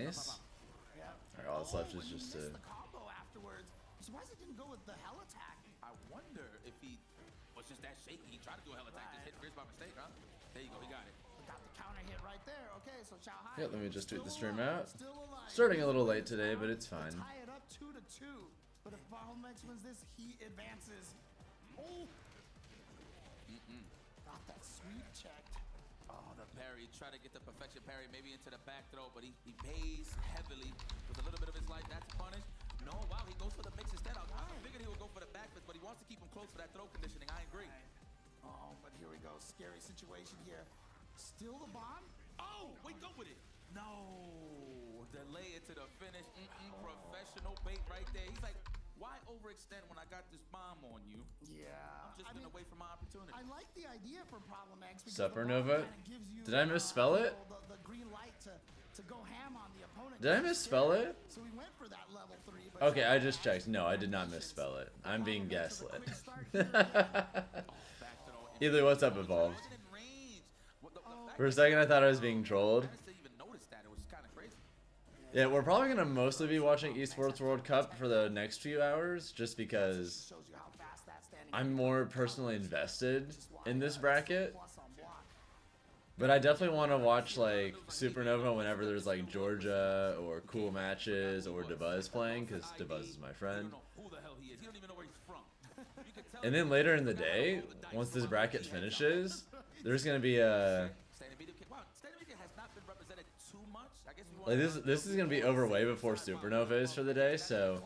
Nice. Alright, all that's left is just to... the combo afterwards. Surprised it didn't go with the hell attack. I wonder if he was just that shaky. He tried to do a hell attack, just hit Grizz by mistake, huh? There you go, he got it. Got the counter hit right there. Okay, so Xiaohai. Yeah, let me just tweet the stream out. Starting a little late today, but it's fine. Tie it up 2-2. But if Bottlenex wins this, he advances. Oh. Got that sweep checked. Oh, the parry. Try to get the perfection parry, maybe into the back throw, but he pays heavily with a little bit of his life. That's punished. No, wow, he goes for the mix instead. I figured he would go for the back fist, but he wants to keep him close for that throw conditioning. I agree. Oh, but here we go. Scary situation here. Still the bomb. Oh, wait, go with it. No. Delay it to the finish. Professional bait right there. He's like, why overextend when I got this bomb on you? Yeah. I'm just been away from my opportunity. I like the idea for Problem X. Supernova? Did I misspell it? The green light to go ham on the opponent. Did I misspell it? So we went for that level 3. But Okay, I just checked. No, I did not misspell it. I'm being gaslit. Either what's up, Evolved? For a second, I thought I was being trolled. Yeah, we're probably going to mostly be watching Esports World Cup for the next few hours, just because I'm more personally invested in this bracket. But I definitely want to watch, like, Supernova whenever there's, like, Georgia or cool matches or Devuz playing, because Devuz is my friend. And then later in the day, once this bracket finishes, there's going to be a... Like this is gonna be over way before Supernova is for the day, so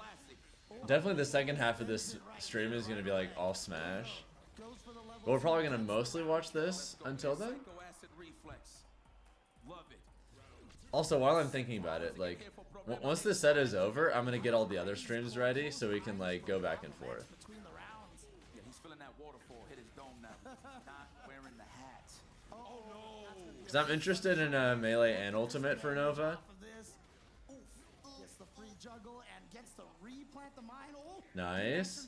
definitely the second half of this stream is gonna be like all Smash. But we're probably gonna mostly watch this until then. Also, while I'm thinking about it, like once this set is over, I'm gonna get all the other streams ready so we can like go back and forth. Because I'm interested in Melee and Ultimate for Nova. Nice.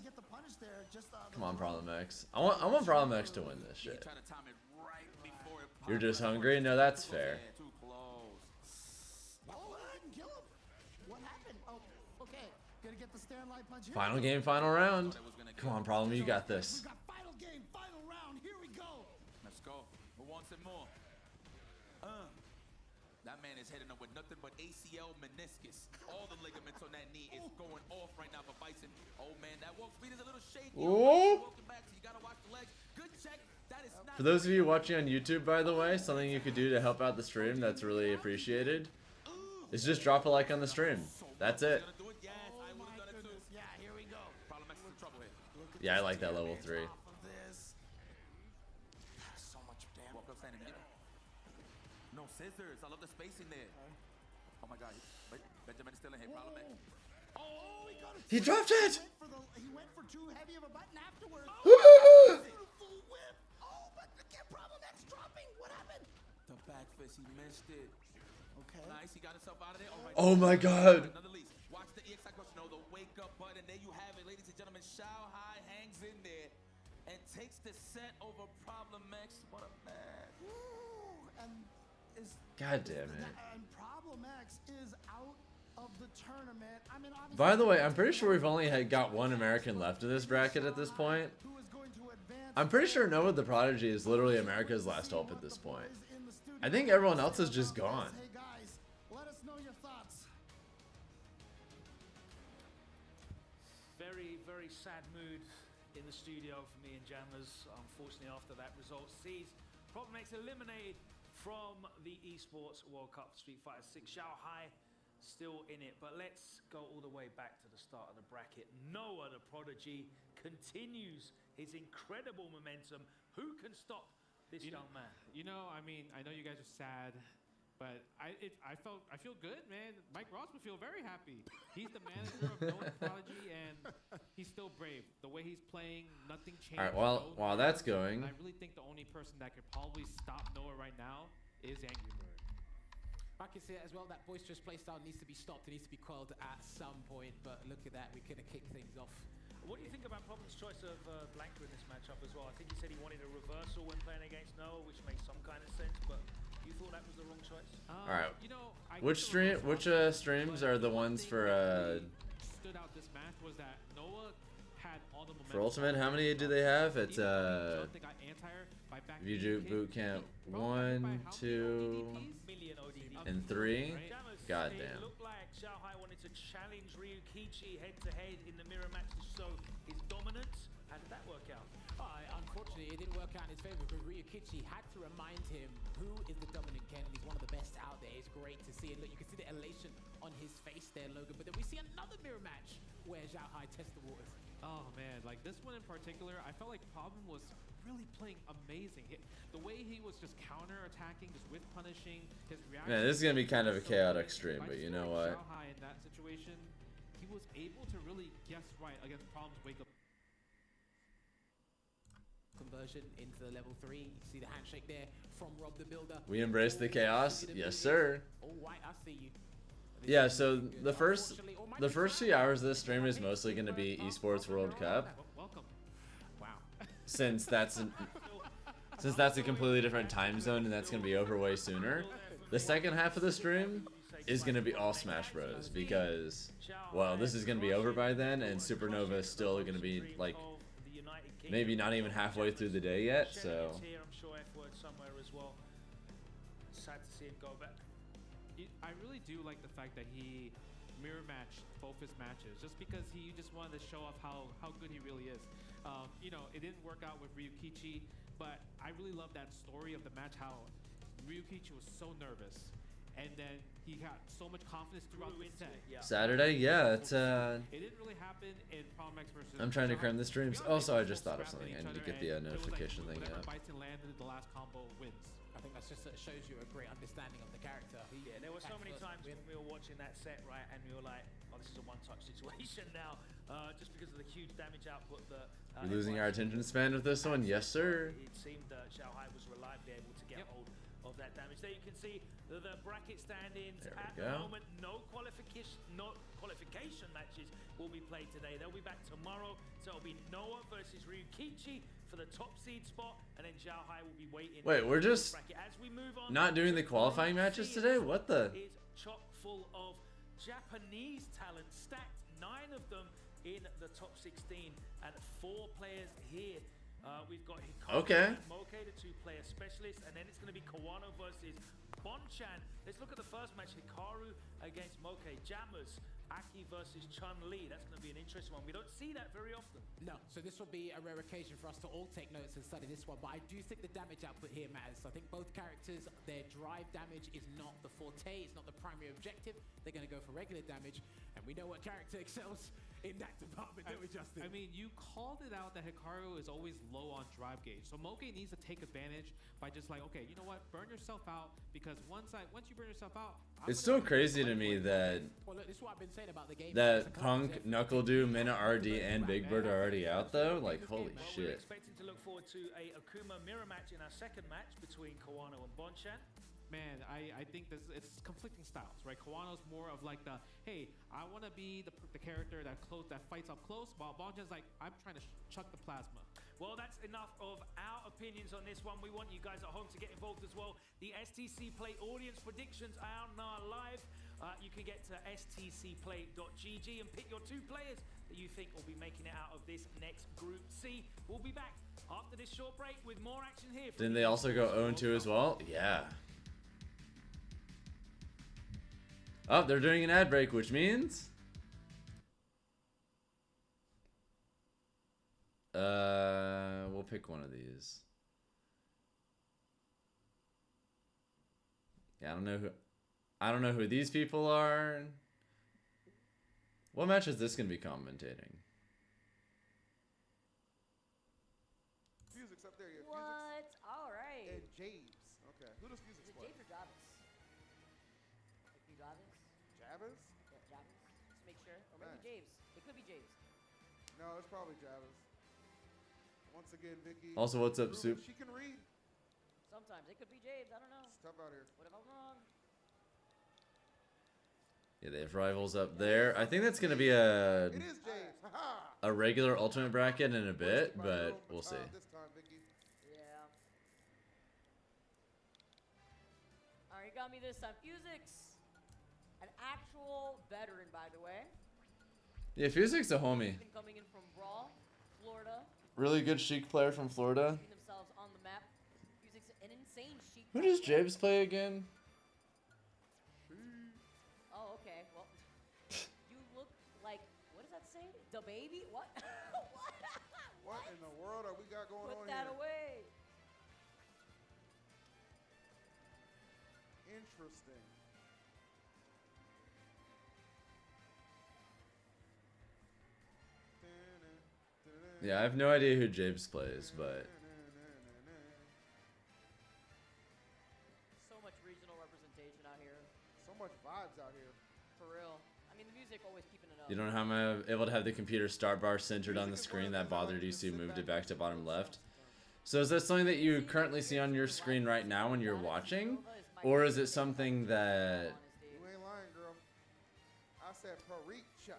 Come on, Problem X. I want Problem X to win this shit. You're just hungry? No, that's fair. Final game, final round. Come on, Problem, you got this. Final game, final round. Here we go. Let's go. Who wants it more? That man is heading up with nothing but ACL meniscus. All the ligaments on that knee is going off right now for Bison. Oh man, that walk speed is a little shaky. Welcome back, so you gotta watch the legs. Good check. That is not. For those of you watching on YouTube, by the way, something you could do to help out the stream that's really appreciated is just drop a like on the stream. That's it. Yeah, I like that level 3. So much damage. No scissors. I love the spacing there. Oh my god. Benjamin's still in here. Problem X. Oh, he got it. He dropped it. He went for too heavy of a button afterwards. Beautiful whip. Oh, but the Problem X dropping. What happened? The back fist. He missed it. Okay. Nice. He got himself out of there. All right. Oh my god. Another lease. Watch the EXI question. No, the wake up button. There you have it, ladies and gentlemen. Xiaohai hangs in there and takes the set over Problem X. What a man. Ooh, and God damn it. And Problem X is out of the tournament. I mean, by the way, I'm pretty sure we've only got one American left in this bracket at this point. I'm pretty sure Nova the Prodigy is literally America's last hope at this point. I think everyone else is just gone. Hey guys, let us know your thoughts. Very, very sad mood in the studio for me and Jammers. Unfortunately, after that result sees Problem X eliminated from the Esports World Cup Street Fighter 6. Xiaohai still in it, but let's go all the way back to the start of the bracket. Noah the Prodigy continues his incredible momentum. Who can stop this young man? You know, I mean, I know you guys are sad, but I feel good, man. Mike Ross would feel very happy. He's the manager of Noah the Prodigy, and he's still brave. The way he's playing, nothing changed. All right, while that's going, I really think the only person that could probably stop Noah right now is Angry Bird. I can see it as well. That boisterous playstyle needs to be stopped. It needs to be quelled at some point. But look at that. We could have kicked things off. What do you think about Problem's choice of Blanca in this matchup as well? I think he said he wanted a reversal when playing against Noah, which makes some kind of sense. But You thought that was the wrong choice? All right. You know, I Which guess it was streams but are the one ones thing for that really stood out this match was that Noah had all the momentum. for Ultimate? How many do they have? It's Even though they got anti-air by back Viju kick, Boot Camp he broke back by 1, how many 2, ODDs? Million ODD. and 3. Right? Jammers, Goddamn. It looked like Xiaohai wanted to challenge Ryukichi head-to-head in the mirror match to show his dominance. How did that work out? Unfortunately, it didn't work out in his favor because Ryukichi had to remind him who is the dominant Ken. He's one of the best out there. It's great to see. And look, you can see the elation on his face there, Logan. But then we see another mirror match where Zhao Hai tests the waters. Oh man, like this one in particular, I felt like Problem was really playing amazing. The way he was just counter-attacking, just whiff punishing, his reaction. Man, this is gonna be kind of a so chaotic good. stream, I but you feel know like what? Zhao Hai in that situation, he was able to really guess right against Problem's wake-up. Conversion into the level 3. You see the handshake there from Rob the Builder. We embrace the chaos. Yes, sir. All right, I see you. This Yeah, is so good. the first Unfortunately, Almighty 2 hours of this stream is mostly going to be Esports World Cup, Welcome. Wow. since that's a completely different time zone and that's going to be over way sooner. The second half of the stream is going to be all Smash Bros. Because, well, this is going to be over by then, and Supernova is still going to be like maybe not even halfway through the day yet. So Here, I'm sure F-word somewhere as well. Sad to see him go back. I really do like the fact that he mirror matched both his matches, just because he just wanted to show off how good he really is. You know, it didn't work out with Ryukichi, but I really love that story of the match, how Ryukichi was so nervous, and then he got so much confidence throughout the set. Saturday, yeah, it's It didn't really happen in Problem X versus. I'm trying to cram the streams. Also, I just thought of Scrapping something. I each need to other, get the and it was like notification thing whoever up. bites and landed the last combo wins. I think that's just shows you a great understanding of the character. Yeah, there were so many times when we were watching that set, right, and we were like, oh, this is a one-touch situation now, just because of the huge damage output that... We're losing our attention span with this one. Yes, sir. It seemed that Xiaohai was reliably able to get hold of that damage. There you can see the bracket standings. There we At go. the moment, no qualification matches will be played today. They'll be back tomorrow. So it'll be Noah versus Ryukichi for the top seed spot, and then Xiaohai will be waiting. Wait, we're just As we move on, not doing the qualifying matches today? What the? is chock full of Japanese talent, stacked 9 of them in the top 16, and 4 players here. We've got Hikaru and Moke, the 2-player specialists, and then it's going to be Kawano versus Bonchan. Let's look at the first match, Hikaru against Moke. Jammers, Aki versus Chun-Li. That's going to be an interesting one. We don't see that very often. No, so this will be a rare occasion for us to all take notes and study this one, but I do think the damage output here matters. I think both characters, their drive damage is not the forte, it's not the primary objective. They're going to go for regular damage, and we know what character excels in that department, don't we, Justin? I mean, you called it out that Hikaru is always low on drive gauge. So Moke needs to take advantage by just like, okay, you know what? Burn yourself out, because once you burn yourself out, It's so crazy to me that Well, look, this is what I've been saying about the game. that Punk, Knuckledew, Mina RD, and Big Bird are already out though. Like, holy Well, we're shit. expecting to look forward to a Akuma mirror match in our second match between Kawano and Bonchan. man, I think it's conflicting styles, right? Kawano's more of like the, hey, I want to be the character that fights up close, while Bonchan's like, I'm trying to chuck the plasma. Well, that's enough of our opinions on this one. We want you guys at home to get involved as well. The STC Play audience predictions are now live. You can get to stcplay.gg and pick your 2 players that you think will be making it out of this next Group C. We'll be back after this short break with more action here. Didn't they also go 0-2 as well? Yeah. Oh, they're doing an ad break, which means... we'll pick one of these. Yeah, I don't know who these people are. What match is this gonna be commentating? Music's up there. Yeah, What? All right. and James. Okay. Who does music Is it play? James or Jarvis? Could be Jarvis? Javis? Yeah, Jarvis. Just make sure. Or maybe Nice. James. It could be James. No, it's probably Javis. Once again, Vicky. Also, what's up, Ruben, Soup? She can read. Sometimes. It could be James. I don't know. It's tough out here. What if I'm wrong? Yeah, they have rivals up there. I think that's gonna be a It is James. Haha. a regular ultimate bracket in a bit, but we'll see. This time, Vicky. Yeah. on me this time. Fusix, an actual veteran, by the way. Yeah, Fusic's a homie. Been coming in from Brawl, Florida. Really good Sheik player from Florida. Putting themselves on the map. Fusix, an insane Sheik. Who does James play again? Oh, okay. Well, you look like, what does that say? The baby? What? What in the world are we got going on Put that here? away. Interesting. Yeah, I have no idea who James plays, but So much regional representation out here. So much vibes out here. For real. I mean, the music always keeping it up. you don't know how I'm able to have the computer start bar centered on the screen. That bothered you, so you moved it back to bottom left. So is that something that you currently see on your screen right now when you're watching? Or is it something that... You ain't lying, girl. I said Paricha.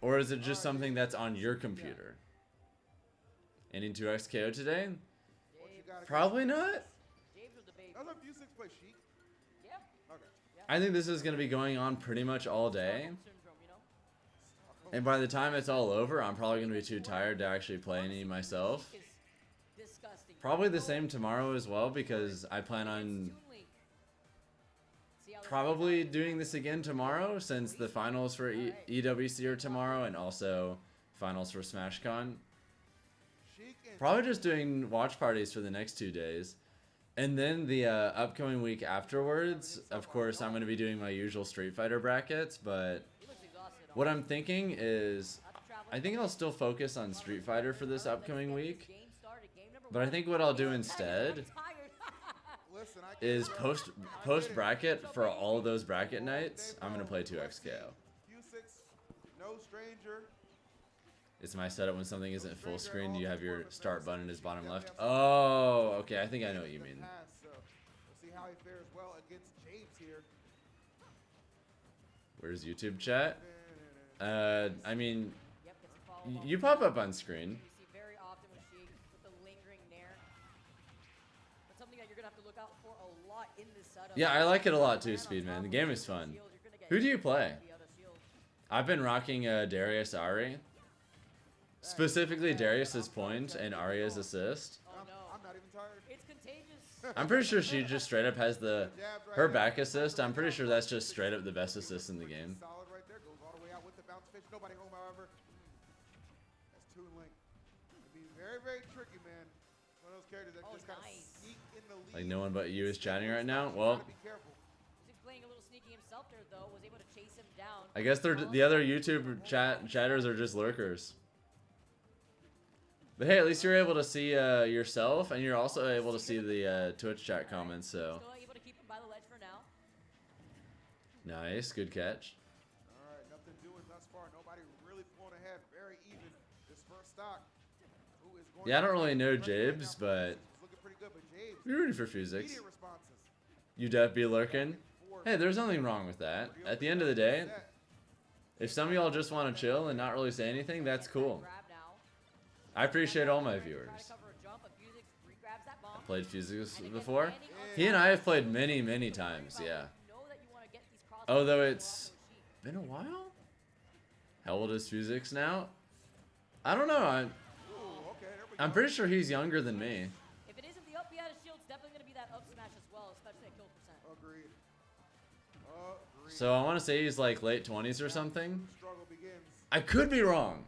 Or is it just something that's on your computer? Ending 2x KO today? What you got? Probably not. James with the baby. Doesn't Fusix play Sheik? Yeah. Okay. I think this is going to be going on pretty much all day. Syndrome, you know? And by the time it's all over, I'm probably going to be too tired to actually play any myself. Is disgusting. Probably the same tomorrow as well, because I plan on Toon Link. See how this probably plays out? doing this again tomorrow, since the finals for EWC are tomorrow, and also finals for SmashCon. Sheik and Probably just doing watch parties for the next 2 days. And then the upcoming week afterwards, of course, I'm going to be doing my usual Street Fighter brackets, but He looks exhausted. what I'm thinking is, Not traveling. I think I'll still focus on Street Fighter for this upcoming Let's get week, this game started. Game number but I one. think what I'll do instead I'm tired. listen, I is can't- post bracket for all of those bracket nights. I'm going to play 2x KO. Fusix, no stranger. It's my setup when something isn't full screen. You have your start button is bottom left. Oh, okay. I think I know what you mean. So we'll see how he fares well against James here. Where's YouTube chat? I mean, Yep, gets a follow-up. you pop up on screen. We see very often with Sheik with the lingering nair. That's something that you're gonna have to look out for a lot in this setup. Yeah, I like it a lot too, Speedman. The game is fun. Who do you play? I've been rocking Darius Ari. Specifically Darius's point and Arya's assist. Oh no, I'm not even tired. it's contagious. I'm pretty sure she just straight up has her back assist. I'm pretty sure that's just straight up the best assist in the game. Solid right there. Goes all the way out with the bounce fish. Nobody home, however. That's Toon Link. It'd be very, very tricky, man. One of those characters that Oh, just kind of nice. sneak in the lead. Like no one but you is chatting right now. Well, Gotta be careful. He's playing a little sneaky himself there though. Was able to chase him down. I guess the other YouTube chatters are just lurkers. But hey, at least you're able to see yourself, and you're also able to see the Twitch chat comments. So Still able to keep him by the ledge for now. nice, good catch. All right, nothing doing thus far. Nobody really pulling ahead. Very even. This first stock. Who is going Yeah, I to don't really know pressure right Jabes, now? but It's looking pretty good, but Jabes, you're rooting for Fusix. immediate responses. You def be lurking. Hey, there's nothing wrong with that. At the end of the day, if some of y'all just want to chill and not really say anything, that's cool. Grab now. I appreciate all my Trying to viewers. cover a jump, but Fusix regrabs that bomb. Played Fusix And again, before. landing on He and top. I have played many, many times. Yeah. You know that you wanna get these cross Although bars it's off those sheets. been a while. How old is Fusix now? I don't know. Ooh, okay, there we I'm go. pretty sure he's younger than me. If it isn't the up, he had a shield. It's definitely gonna be that up smash as well, especially at kill percent. Agreed. Agreed. So I want to say he's like late 20s or something. Struggle begins. I could be wrong.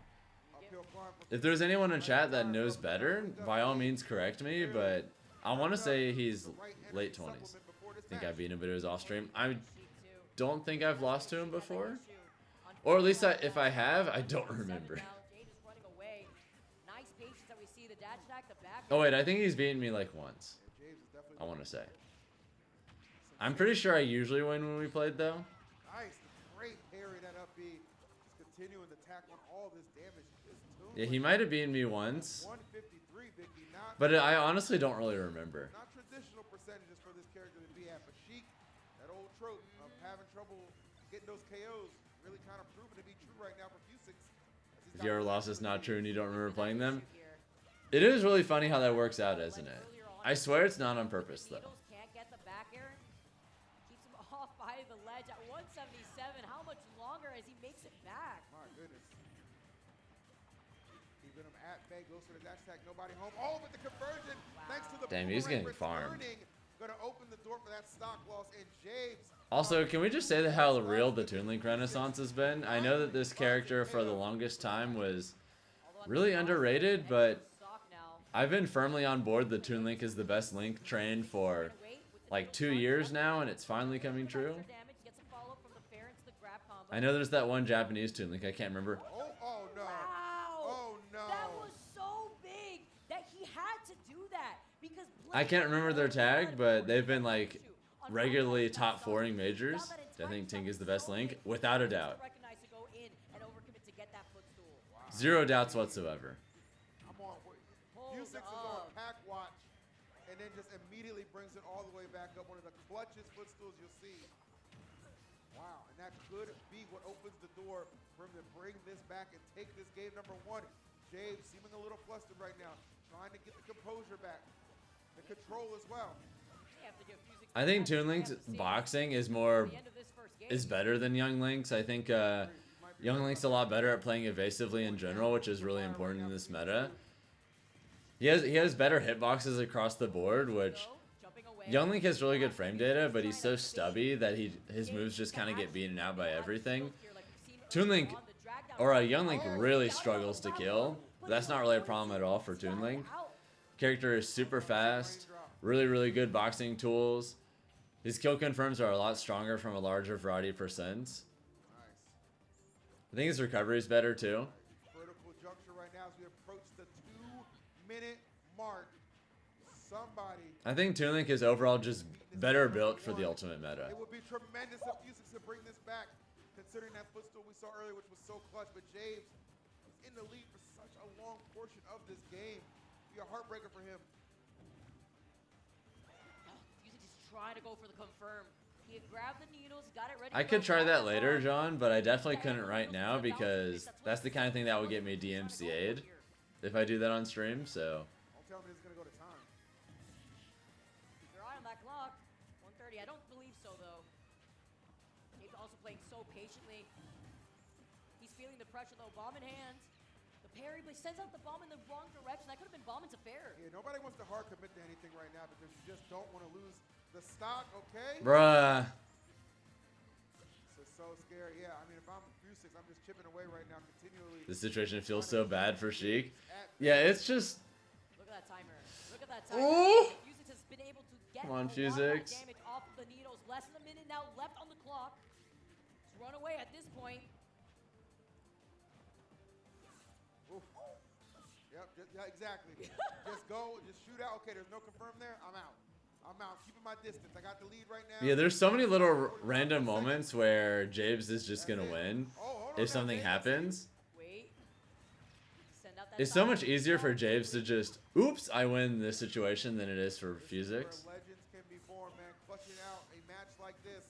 Uphill climb for If there's anyone in chat that knows better, by all means correct me, but I want to say he's late 20s. I think I beat him, but it was off stream. I Sheik too. don't think I've lost to him before. Shoot. Or at least if I have, I don't remember. Now, Jade is running away. Nice patience that we see. The dash attack, the back. Oh wait, I think he's beaten me like once. James is definitely I want to say. I'm pretty sure I usually win when we played though. nice. Great parry that up B. Just continuing to tack on all this damage. This Toon Yeah, he Link, might have beaten me once, 153, Vicky. Not, but I honestly don't really remember. not traditional percentages for this character to be at, but Sheik, that old trope of having trouble getting those KOs, really kind of proven to be true right now for Fusix. If you ever lost, it's not true and you don't remember playing them. Here. It is really funny how that works out, isn't it? I swear it's not on purpose though. Needles can't get the back air 177. How much longer as he makes it back? My goodness. Keeping him at bay, goes for the dash attack, nobody home. Oh, but the conversion, thanks to the Damn, he's boomerang getting farmed. returning, gonna open the door for that stock loss, and James. Also, can we just say that how real the Toon Link renaissance has been? I know that this character for the longest time was really underrated, but I've been firmly on board that Toon Link is the best Link trained for like 2 years now, and it's finally coming true. I know there's that one Japanese Toon Link, I can't remember. Oh, oh no. Wow. Oh no. That was so big that he had to do that because I can't remember their tag, but they've been like regularly top 4ing majors. I think Tink is the best Link, without a doubt. Zero doubts whatsoever. I'm on. Q6 is on pack watch, and then just immediately brings it all the way back up. One of the clutchest footstools you'll see. Wow, and that could be what opens the door for him to bring this back and take this game number 1. James seeming a little flustered right now, trying to get the composure back, the control as well. I think Toon Link's boxing is better than Young Link's. I think Young Link's a lot better at playing evasively in general, which is really important in this meta. He has better hitboxes across the board, which Young Link has really good frame data, but he's so stubby that his moves just kind of get beaten out by everything. Toon Link, or Young Link, really struggles to kill. But that's not really a problem at all for Toon Link. Character is super fast, really good boxing tools. His kill confirms are a lot stronger from a larger variety of percents. I think his recovery is better too. Critical juncture right now as we approach the 2-minute mark. Somebody. I think Toon Link is overall just better built for the ultimate meta. It would be tremendous if Q6 to bring this back, considering that footstool we saw earlier, which was so clutch. But James was in the lead for such a long portion of this game. Be a heartbreaker for him. Trying to go for the confirm. He had grabbed the needles, got it ready. I could try that later, John, but I definitely couldn't right now because that's the kind of thing that would get me DMCA'd if I do that on stream, so. Don't tell me this is going to go to time. Keep your eye on that clock. 1:30. I don't believe so, though. He's also playing so patiently. He's feeling the pressure, though. Bomb in hand. The parry, but he sends out the bomb in the wrong direction. That could have been bomb into fair. Yeah, nobody wants to hard commit to anything right now because you just don't want to lose the stock, okay? Bruh. This is so scary. Yeah, I mean, if I'm Q6, I'm just chipping away right now continually. The situation feels so bad for Sheik. Yeah, it's just... Look at that timer. Look at that timer. Ooh. Fusix has been able to get Come on, a lot of that Fusix. damage off of the needles. Less than a minute now left on the clock. Just run away at this point. Oof. Yep, yeah, exactly. Just go, just shoot out. Okay, there's no confirm there. I'm out. I'm out. Keeping my distance. I got the lead right now. Yeah, there's so many little random moments where James is just gonna win if something happens. Wait. Send out that It's so timer. much easier for James to just, oops, I win this situation than it is for Fusix. Where legends can be born, man. Clutching out a match like this.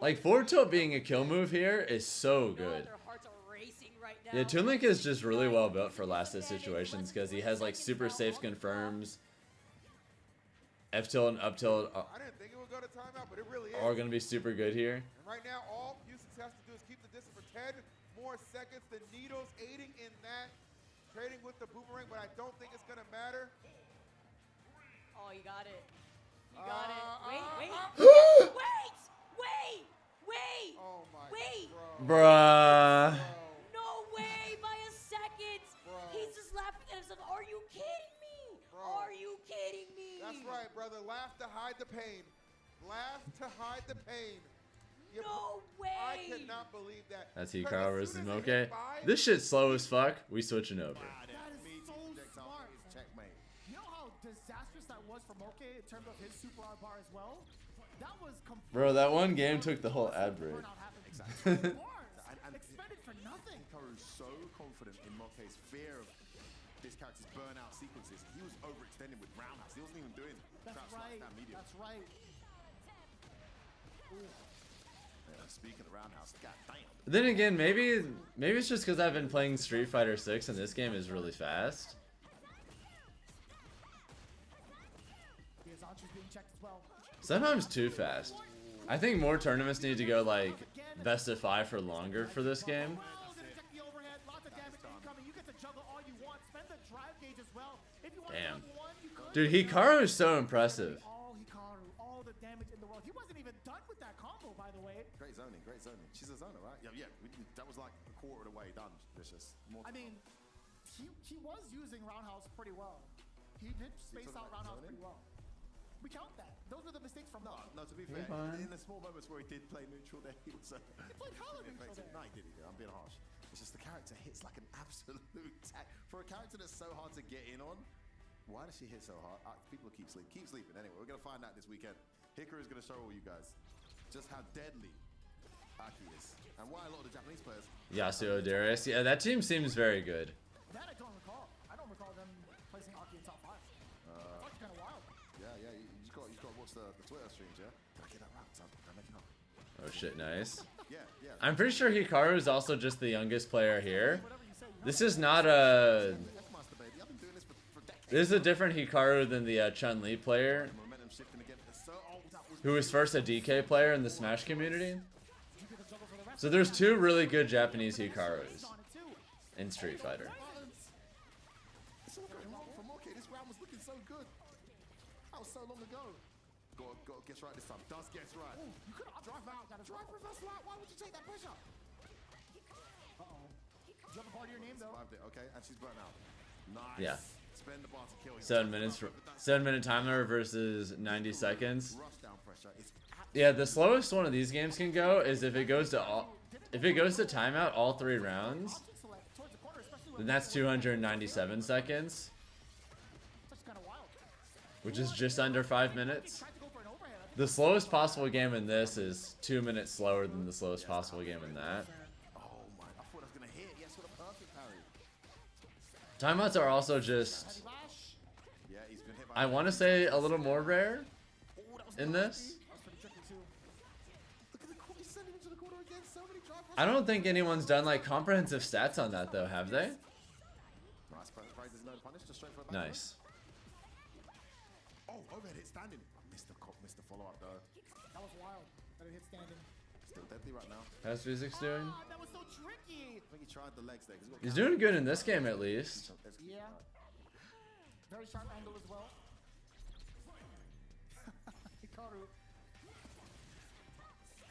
Like, forward tilt being a kill move here is so good. Their hearts are racing right now. Yeah, Toon Link is just really well built for last hit situations because he has like super safe confirms. F tilt and up tilt I didn't think it would go to timeout, but it really is. are going to be super good here. And right now, all Q6 has to do is keep the distance for 10 more seconds. The needles aiding in that. Trading with the boomerang, but I don't think it's going to matter. Oh, you got it. You got it. Wait. Oh my Wait. bro. Bruh. No way, by a second. Bro. He's just laughing at himself. Are you kidding me? Bro. Are you kidding me? That's right, brother. Laugh to hide the pain. Laugh to hide the pain. You- No way. I cannot believe that. That's Because Hikaru as versus soon as it Moke. hit five, This shit's slow as fuck. We switching over. That is so smart. Checkmate. You know how disastrous that was for Moke in terms of his super R bar as well? That was Bro, that one game took the whole ad break. Exactly. Expended for nothing. Hikaru's so confident in Moke's fear of this character's burnout sequences. He was overextending with roundhouse. He wasn't even doing That's crouch right. down medium. That's right. Speaking of roundhouse, goddamn. Then again, maybe it's just because I've been playing Street Fighter 6 and this game is really fast. His archer's being checked as well. Sometimes too fast. I think more tournaments need to go like best of 5 for longer for this game. Damn. Dude, Hikaru is so impressive. All the damage in the world. He wasn't even done with that combo, by the way. Great zoning, great zoning. She's a zoner, right? Yeah, that was like a quarter of the way done. Vicious. I mean, he was using Roundhouse pretty well. He did space out Roundhouse pretty well. We count that. Those were the mistakes from No, to be fair, in the small moments where he did play neutral there, he was... he played hella neutral there. No, he did. I'm being harsh. It's just the character hits like an absolute tag. For a character that's so hard to get in on, why does she hit so hard? People keep sleeping. Anyway, we're going to find out this weekend. Hikaru is going to show all you guys just how deadly Aki is. And why a lot of the Japanese players... Yasuo Darius. Yeah, that team seems very good. That I don't recall. I don't recall them placing Aki in top 5. That's kind of wild. Yeah, you just got to watch the Twitter streams, yeah? Did I get that right? Did I make it up? Oh shit, nice. Yeah. I'm pretty sure Hikaru is also just the youngest player here. This is not a... This is a different Hikaru than the Chun-Li player, who was first a DK player in the Smash community. So there's 2 really good Japanese Hikarus in Street Fighter. It's all going wrong for Moke. This round was looking so good. That was so long ago. Got guess right this time. Does guess right. Ooh, you could have drive out. Drive reverse out. Why would you take that pressure? Uh-oh. Do you have a part of your name, though? Survived it, okay? And she's burnt out. Nice. Yeah. Spend the bar to kill him. 7 minutes for 7-minute timer versus 90 seconds. Rush down pressure. It's Yeah, the slowest one of these games can go is if it goes to timeout all 3 rounds. Then that's 297 seconds, which is just under 5 minutes. The slowest possible game in this is 2 minutes slower than the slowest possible game in that. oh my! I thought I was gonna hit. Yes, what a perfect parry. Timeouts are also just, Yeah, he's been hit by. I want to say, a little more rare in this. Look at the corner. He's sending him to the corner again. So many drive. I don't think anyone's done like comprehensive stats on that though, have they? Nice. Praise is no punish. Just straight for the back. Nice. Oh, overhead hit standing. Missed the follow up though. That was wild. That it hit standing. Still deadly right now. How's Physics doing? That was so tricky. I think he tried the legs there. He's doing good in this game at least. Yeah. Very sharp angle as well. Hikaru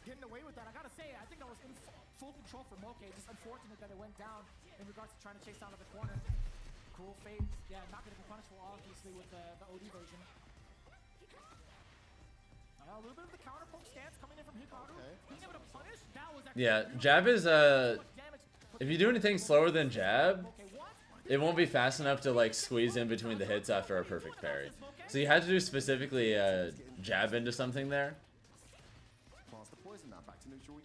getting away with that. I gotta say, I think that was in full control for Moke. Just unfortunate that it went down in regards to trying to chase down to the corner. Cool fades. Yeah, not gonna be punishable obviously with the OD version. A little bit of the counter poke stance coming in from Hikaru. Being able to punish, that was actually Yeah, jab is if you do anything slower than jab, it won't be fast enough to like squeeze in between the hits after a perfect parry. So you had to do specifically jab into something there.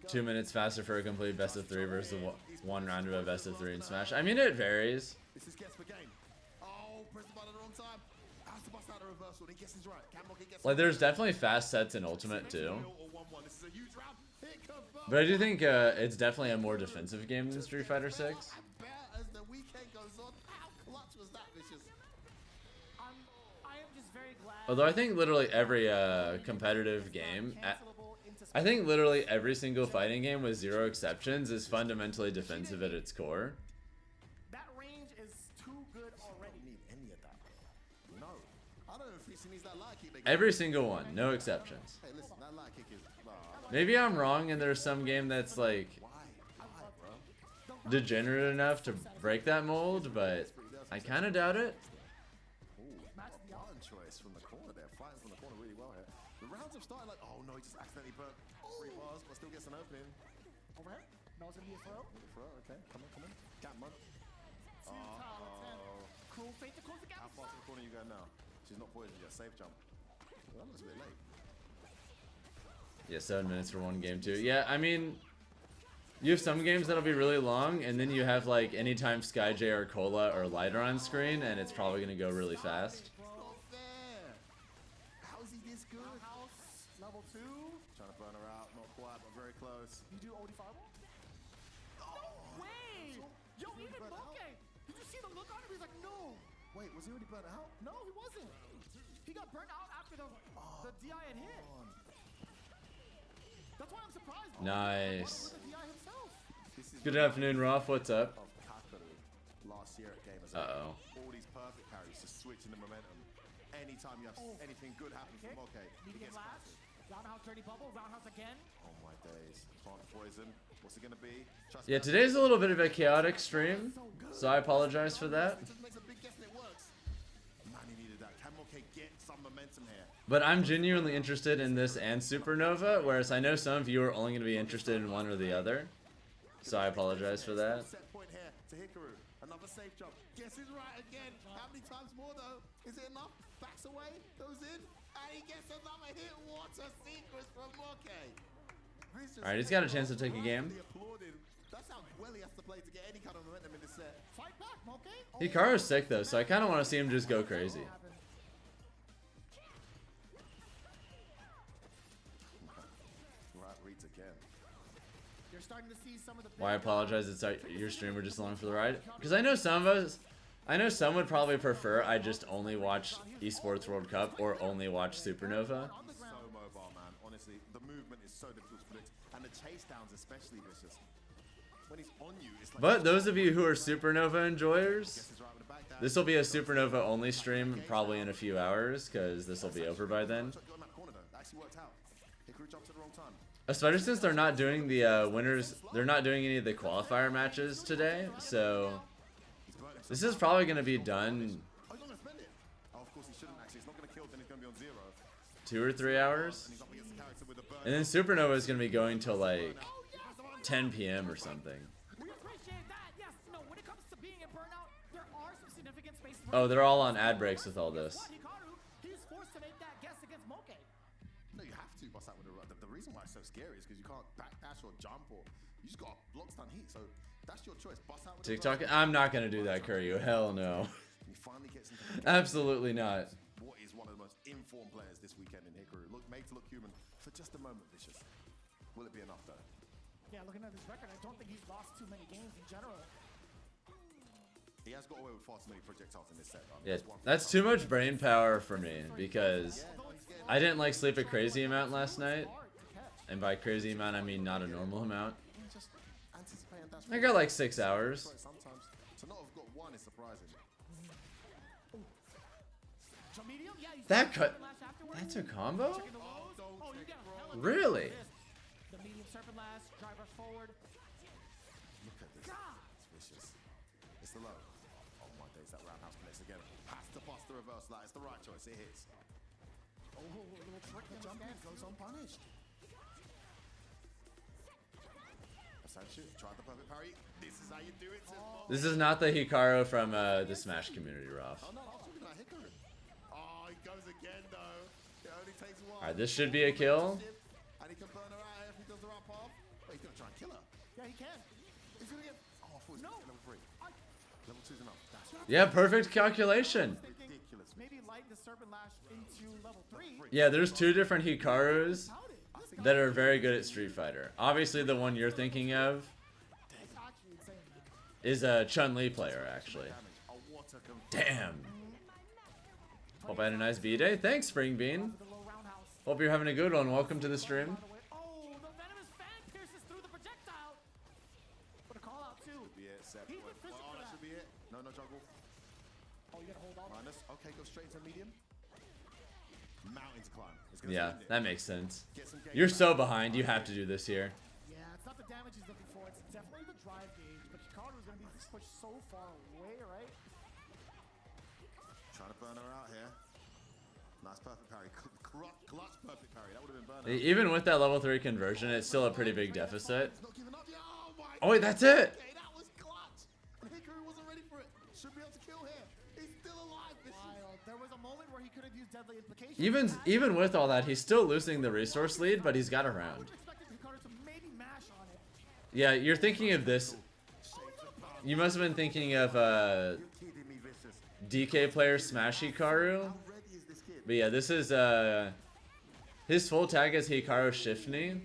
2 minutes faster for a complete best of 3 versus one round of a best of 3 in Smash. I mean, it varies. This is guess for game. Oh, press the button at the wrong time. Has to bust out a reversal. He guesses right. Like, there's definitely fast sets in Ultimate too. But I do think it's definitely a more defensive game than Street Fighter 6. As the weekend goes on, how clutch was that, Vicious? I am just very glad. Although I think literally every competitive game, I think literally every single fighting game with 0 exceptions is fundamentally defensive at its core. That range is too good already. Don't need any of that. No. I don't know if he needs that light kick. Every single one, no exceptions. Hey, listen, that light kick is... Maybe I'm wrong and there's some game that's like Why, bro? degenerate enough to break that mold, but I kind of doubt it. Button choice from the corner there. Fighting from the corner really well here. The rounds have started like, oh no, he just accidentally burnt 3 bars, but still gets an opening. Overhead. No, it's gonna be a throw. Okay, come on. Catman. Cruel fate to close the gap. How far to the corner you go now? She's not poisoned yet. Safe jump. Well, that looks a bit late. Yeah, 7 minutes for one game too. Yeah, I mean, you have some games that'll be really long, and then you have like anytime SkyJ or Cola or Lighter on screen, and it's probably gonna go really fast. Not fair. How is he this good? House level 2. Trying to burn her out. Not quite, but very close. You do OD fireball? No way! Yo, even Moke! Did you see the look on him? He's like, no! Wait, was he already burnt out? No, he wasn't. He got burnt out after the DI had hit. why I'm surprised. Nice. With the VI himself. This is Good afternoon, Rolf. What's up? of Hikaru last year at Gamers. Uh-oh. All these perfect parries, just switching the momentum. Anytime you have anything good happen from Moke, he Medium gets lash. clattered. Roundhouse dirty bubble. Roundhouse again. Oh my days. Plant poison. What's it gonna be? Trust Yeah, me, today's a little bit of a chaotic stream, so I apologize for that. it just makes a big guess and it works. Man, he needed that. Can Moke get some momentum here? But I'm genuinely interested in this and Supernova, whereas I know some of you are only going to be interested in one or the other. So I apologize for that. Set point here to Hikaru. Another safe jump. Guesses right again. How many times more though? Is it enough? Backs away, goes in, and he gets another hit. What a sequence from Moke. Alright, he's got a chance to take a game. That's how well he has to play to get any kind of momentum in this set. Fight back, Moke. Hikaru's sick though, so I kind of want to see him just go crazy. Right, reads again. You're starting to see some of the. Why apologize? It's your stream. We're just along for the ride. Because I know some of us, I know some would probably prefer I just only watch Esports World Cup or only watch Supernova. So mobile, man. Honestly, the movement is so difficult to predict, and the chase downs especially vicious. When he's on you, it's like. But those of you who are Supernova enjoyers, Guesses right with the back down. this will be a Supernova only stream probably in a few hours because this will be over by then. Got him out corner though. That actually worked out. Hikaru jumps at the wrong time. Especially since they're not doing the winners, they're not doing any of the qualifier matches today, so He's burnt himself. this is probably going to be done Oh, he's not gonna spend it. Oh, of course he shouldn't actually. He's not gonna kill, then he's gonna be on 0. 2 or 3 hours. And he's up against the character with a burn. And then Supernova is going to be going till like 10 p.m. or something. We appreciate that. Yes. No. When it comes to being in burnout, there are some significant spaces. Oh, they're all on ad breaks with all this. Hikaru, he's forced to make that guess against Moke. No, you have to bust out with a run. The reason why it's so scary is because you can't backdash or jump, or you just got block stun heat. So that's your choice. Bust out with TikTok? a run. I'm not going to do that, Kuryu. Hell no. He finally gets into Absolutely not. what is one of the most informed players this weekend in Hikaru. Look, made to look human for just a moment, Vicious. Will it be enough though? Yeah, looking at his record, I don't think he's lost too many games in general. He has got away with far too many projectiles in this set. Though. Yeah, that's too much brain power for me because I didn't like sleep a crazy amount last night. And by crazy amount, I mean not a normal amount. Just anticipating dash. I got like 6 hours. Sometimes to not have got one is surprising. Jump medium? Yeah, he's That cut. lash afterwards. That's a combo? Checking the lows. Oh, you got hella Really? The medium serpent lash, drive rush forward. Look at this. It's vicious. It's the low. Oh my days, that roundhouse connects again. Has to bust the reverse light. It's the right choice. It hits. Oh, a little trick The in jump stance. in goes unpunished. Ascension tried the perfect parry. This is how you do it. This is not the Hikaru from the Smash community, Roth. Oh no, I was talking about Hikaru. Oh, he goes again though. It only takes one. Alright, this should be a kill. And he can burn her out if he does the right path. But he's gonna try and kill her. Yeah, he can. He's gonna get. Oh, I thought he was gonna get level 3. Level 2's enough. That's Yeah, perfect calculation. ridiculous. Maybe lighten the serpent lash into level 3. Yeah, there's 2 different Hikarus that are very good at Street Fighter. Obviously, the one you're thinking of It's actually insane, man. is a Chun-Li player, actually. Damage. Oh, what a conversion. Damn. Hope I had a nice B-Day. Thanks, Spring Bean. The low roundhouse. Hope you're having a good one. Welcome to the stream. By the way. Oh, the venomous fan pierces through the projectile. But a call out too. Be it, set He's point. been physical Oh, that that. should be it. No, no juggle. Oh, you gotta hold on. Minus. Okay, go straight into medium. Mountain to climb. It's gonna Yeah, spend it. that makes sense. Get some gauge You're back. so behind. You have to do this here. Yeah, it's not the damage he's looking for. It's definitely the drive gauge. But Hikaru's gonna be pushed so far away, right? Trying to burn her out here. Nice perfect parry. Clutch perfect parry. That would have been burn out. Even with that level 3 conversion, it's still a pretty big deficit. He's not giving up. Yeah, oh my Oh, wait, that's it. Okay, that was clutch. And Hikaru wasn't ready for it. Should be able to kill here. He's still alive. This is Wild. There was a moment where he could have used deadly implications. Even with all that, he's still losing the resource lead, but he's got a I round. would have expected Hikaru to maybe mash on it. Yeah, you're thinking of this. You must have been thinking of kidding me, Vicious. DK player Smash Hikaru. How ready is this kid? But yeah, this is his full tag is Hikaru Shiftney. Okay,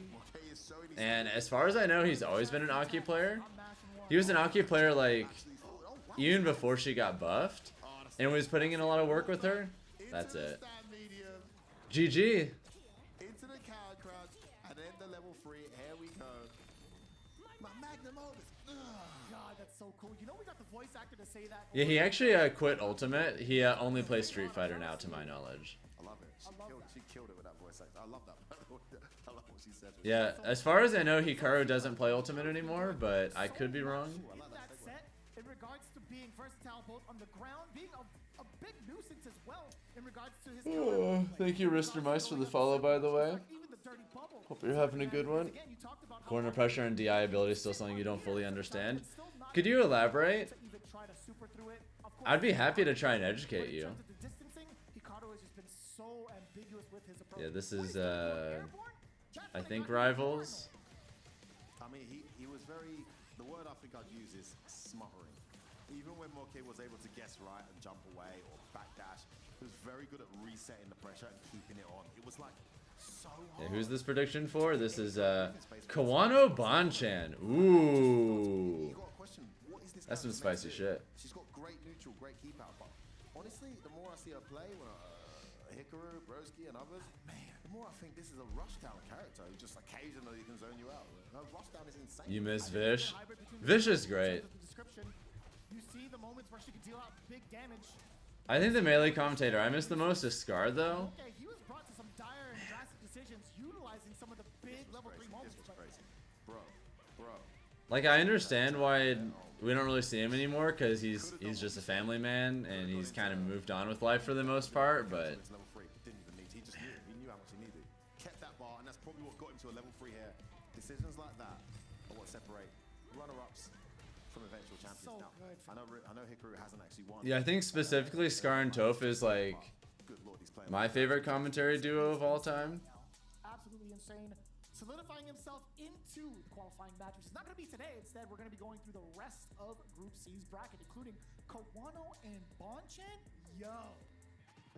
he's showing his And as far as I know, he's always been an Aki player. I'm mashing one. He was an Aki player like oh, wow. even before she got buffed and was putting in a lot of work with her. That's Into the it. stand medium, GG. into the cow crouch, and then the level 3. go. My magnum opus. God, that's so cool. You know we got the voice actor to say that. Yeah, he actually quit Ultimate. He only plays Street Fighter now, to my knowledge. I love it. She killed it with that voice actor. I love that. I love what she said. Yeah, as far as I know, Hikaru doesn't play Ultimate anymore, but I could be wrong. In that set, in regards to being versatile both on the ground, being a big nuisance as well in regards to his Oh, thank you, Mr. Mice, for the follow, by the way. Hope you're having a good one. Corner pressure and DI ability is still something you don't fully understand. Could you elaborate? I'd be happy to try and educate you. Yeah, this is, I think, Rivals. I mean, he was very, the word I think I'd use is smothering. Even when Moke was able to guess right and jump away or backdash, he was very good at resetting the pressure and keeping it on. It was like so hard. Yeah, who's this prediction for? This is Kawano Bonchan. Ooh. That's some spicy shit. She's got great neutral, great keep out, but honestly, the more I see her play, when Hikaru, Broski, and others, the more I think this is a rushdown character who just occasionally can zone you out. Her rushdown is insane. You miss Vish. Vish is great. You see the moments where she can deal out big damage. I think the melee commentator I miss the most is Scar, though. Okay, he was brought to some dire and drastic decisions, utilizing some of the big level 3 moments. This was crazy. Bro. Like, I understand why we don't really see him anymore, because he's just a family man, and he's kind of moved on with life for the most part, but... He just knew it. He knew how much he needed. Kept that bar, and that's probably what got him to a level 3 here. Decisions like that are what separate runner-ups from eventual champions. Now, I know Hikaru hasn't actually won. Yeah, I think specifically Scar and Toph is, like, my favorite commentary duo of all time. Absolutely insane. Solidifying himself into the qualifying match, which is not going to be today. Instead, we're going to be going through the rest of Group C's bracket, including Kawano and Bonchan. Yo.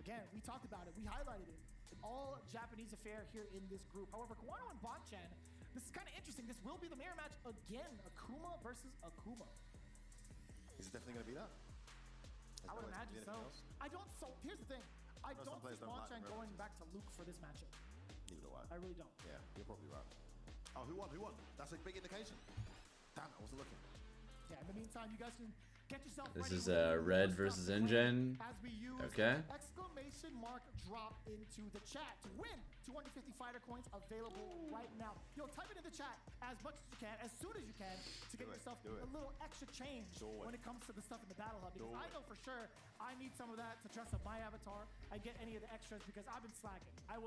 Again, we talked about it. We highlighted it. All Japanese affair here in this group. However, Kawano and Bonchan, this is kind of interesting. This will be the mirror match again. Akuma versus Akuma. Is it definitely going to be that? I would imagine so. Here's the thing. I don't see Bonchan going back to Luke for this matchup. Neither do I. I really don't. Yeah, you're probably right. Oh, who won? That's a big indication. Damn, I wasn't looking. Yeah, in the meantime, you guys can get yourself This ready is with Red versus InGen. as we use Okay. exclamation mark drop into the chat to win 250 fighter coins available right now. Yo, type it in the chat as much as you can, as soon as you can, to get yourself a little extra change when it comes to the stuff in the battle hub. Because I know for sure I need some of that to dress up my avatar and get any of the extras because I've been slacking. I've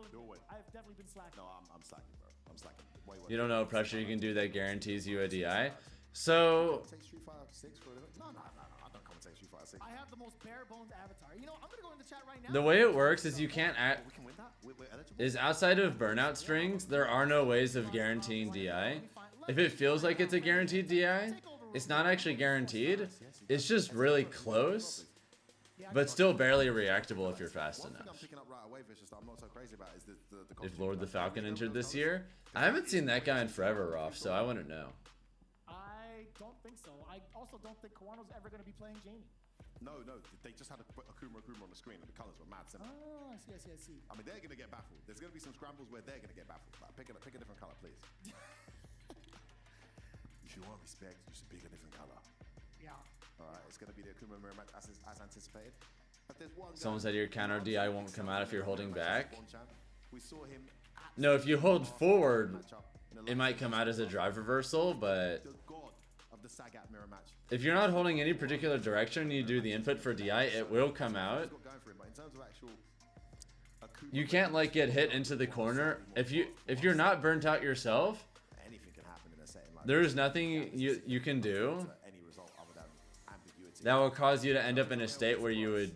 definitely been slacking. No, I'm slacking, bro. I'm slacking. Way. You don't know pressure you can do that guarantees you a DI. So... Take Street Fighter 6 for it. No. I don't commentate Street Fighter 6. I have the most bare bones avatar. You know, I'm gonna go in the chat right now. The way it works is you can't We can win that. We're eligible. is outside of burnout strings, there are no ways of guaranteeing DI. If it feels like it's a guaranteed DI, it's not actually guaranteed. It's just really close, but still barely reactable if you're fast One thing I'm enough. picking up right away, Vicious, that I'm not so crazy about is the If Lord the Falcon entered this year, I haven't seen that guy in forever, Roth, so I wouldn't know. I don't think so. I also don't think Kawano's ever going to be playing Jamie. No, they just had to put Akuma on the screen and the colors were mad simple. Oh, I see. I mean, they're going to get baffled. There's going to be some scrambles where they're going to get baffled. Like, pick a different color, please. If you want respect, you should pick a different color. Yeah. Alright, it's going to be the Akuma mirror match as anticipated. But there's one Someone guy- said your counter DI won't come out if you're holding back. We saw him No, if you hold forward, match up in the it might come out as a drive reversal, but the god of the Sagat mirror match. if you're not holding any particular direction, you do the input for DI, it will come out. He's got going for him, but in terms of actual Akuma, You can't like get hit into the corner. If you're not burnt out yourself, anything can happen in a setting like there's nothing you can do any result other than ambiguity. that will cause you to end up in a state where you would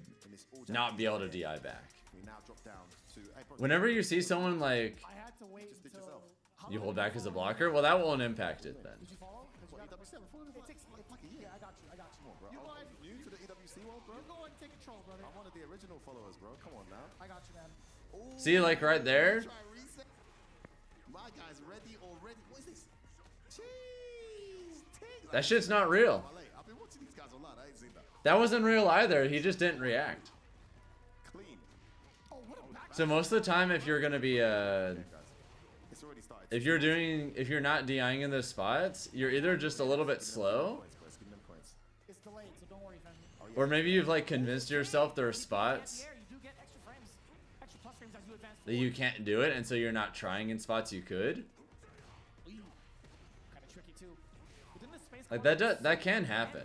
not be able to DI back. We now drop down to Whenever you see someone like I had to wait until... you hold back as a blocker, well, that won't impact it then. Did you follow? It takes like a year. I got you. Bro, You go I'm ahead. new to the EWC world, bro. You go ahead and take control, brother. I'm one of the original followers, bro. Come on now. I got you, man. See, like right there, Try reset. My guy's ready already. What is this? Jeez. that shit's not real. I've been watching these guys online. I ain't seen that. That wasn't real either. He just didn't react. Clean. Oh, what a back... So most of the time, if you're gonna be Guys, it's already started. if you're not DIing in those spots, you're either just a little bit slow, It's delayed, so don't worry, fam. or maybe you've like convinced yourself there are spots You do get extra frames, extra plus frames as you advance that you can't do it, and so you're not trying in spots you could. Kind of tricky too. Within this space, Like that can happen.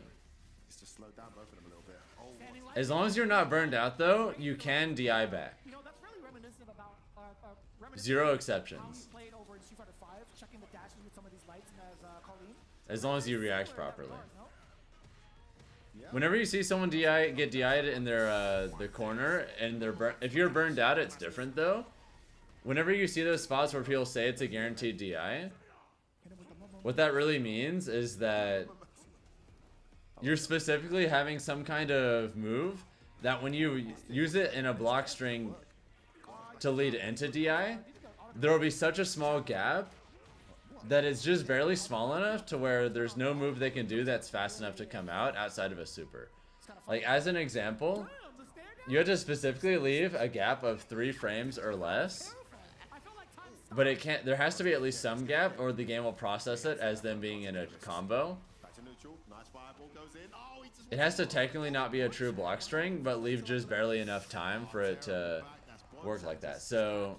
It's just slowed down both of them a little bit. Oh, As long as you're not burned out though, you can DI back. you know, that's really reminiscent about Zero how exceptions. we played over in Street Fighter 5, checking the dashes with some of these lights, and as Colleen. As long as you react properly. No? Whenever you see someone get DI'd in their corner and if you're burned out, it's different though. Whenever you see those spots where people say it's a guaranteed DI, what that really means is that you're specifically having some kind of move that when you use it in a block string to lead into DI, there will be such a small gap that it's just barely small enough to where there's no move they can do that's fast enough to come out outside of a super. Like as an example, you have to specifically leave a gap of 3 frames or less, but there has to be at least some gap or the game will process it as them being in a combo. It has to technically not be a true block string, but leave just barely enough time for it to work like that. So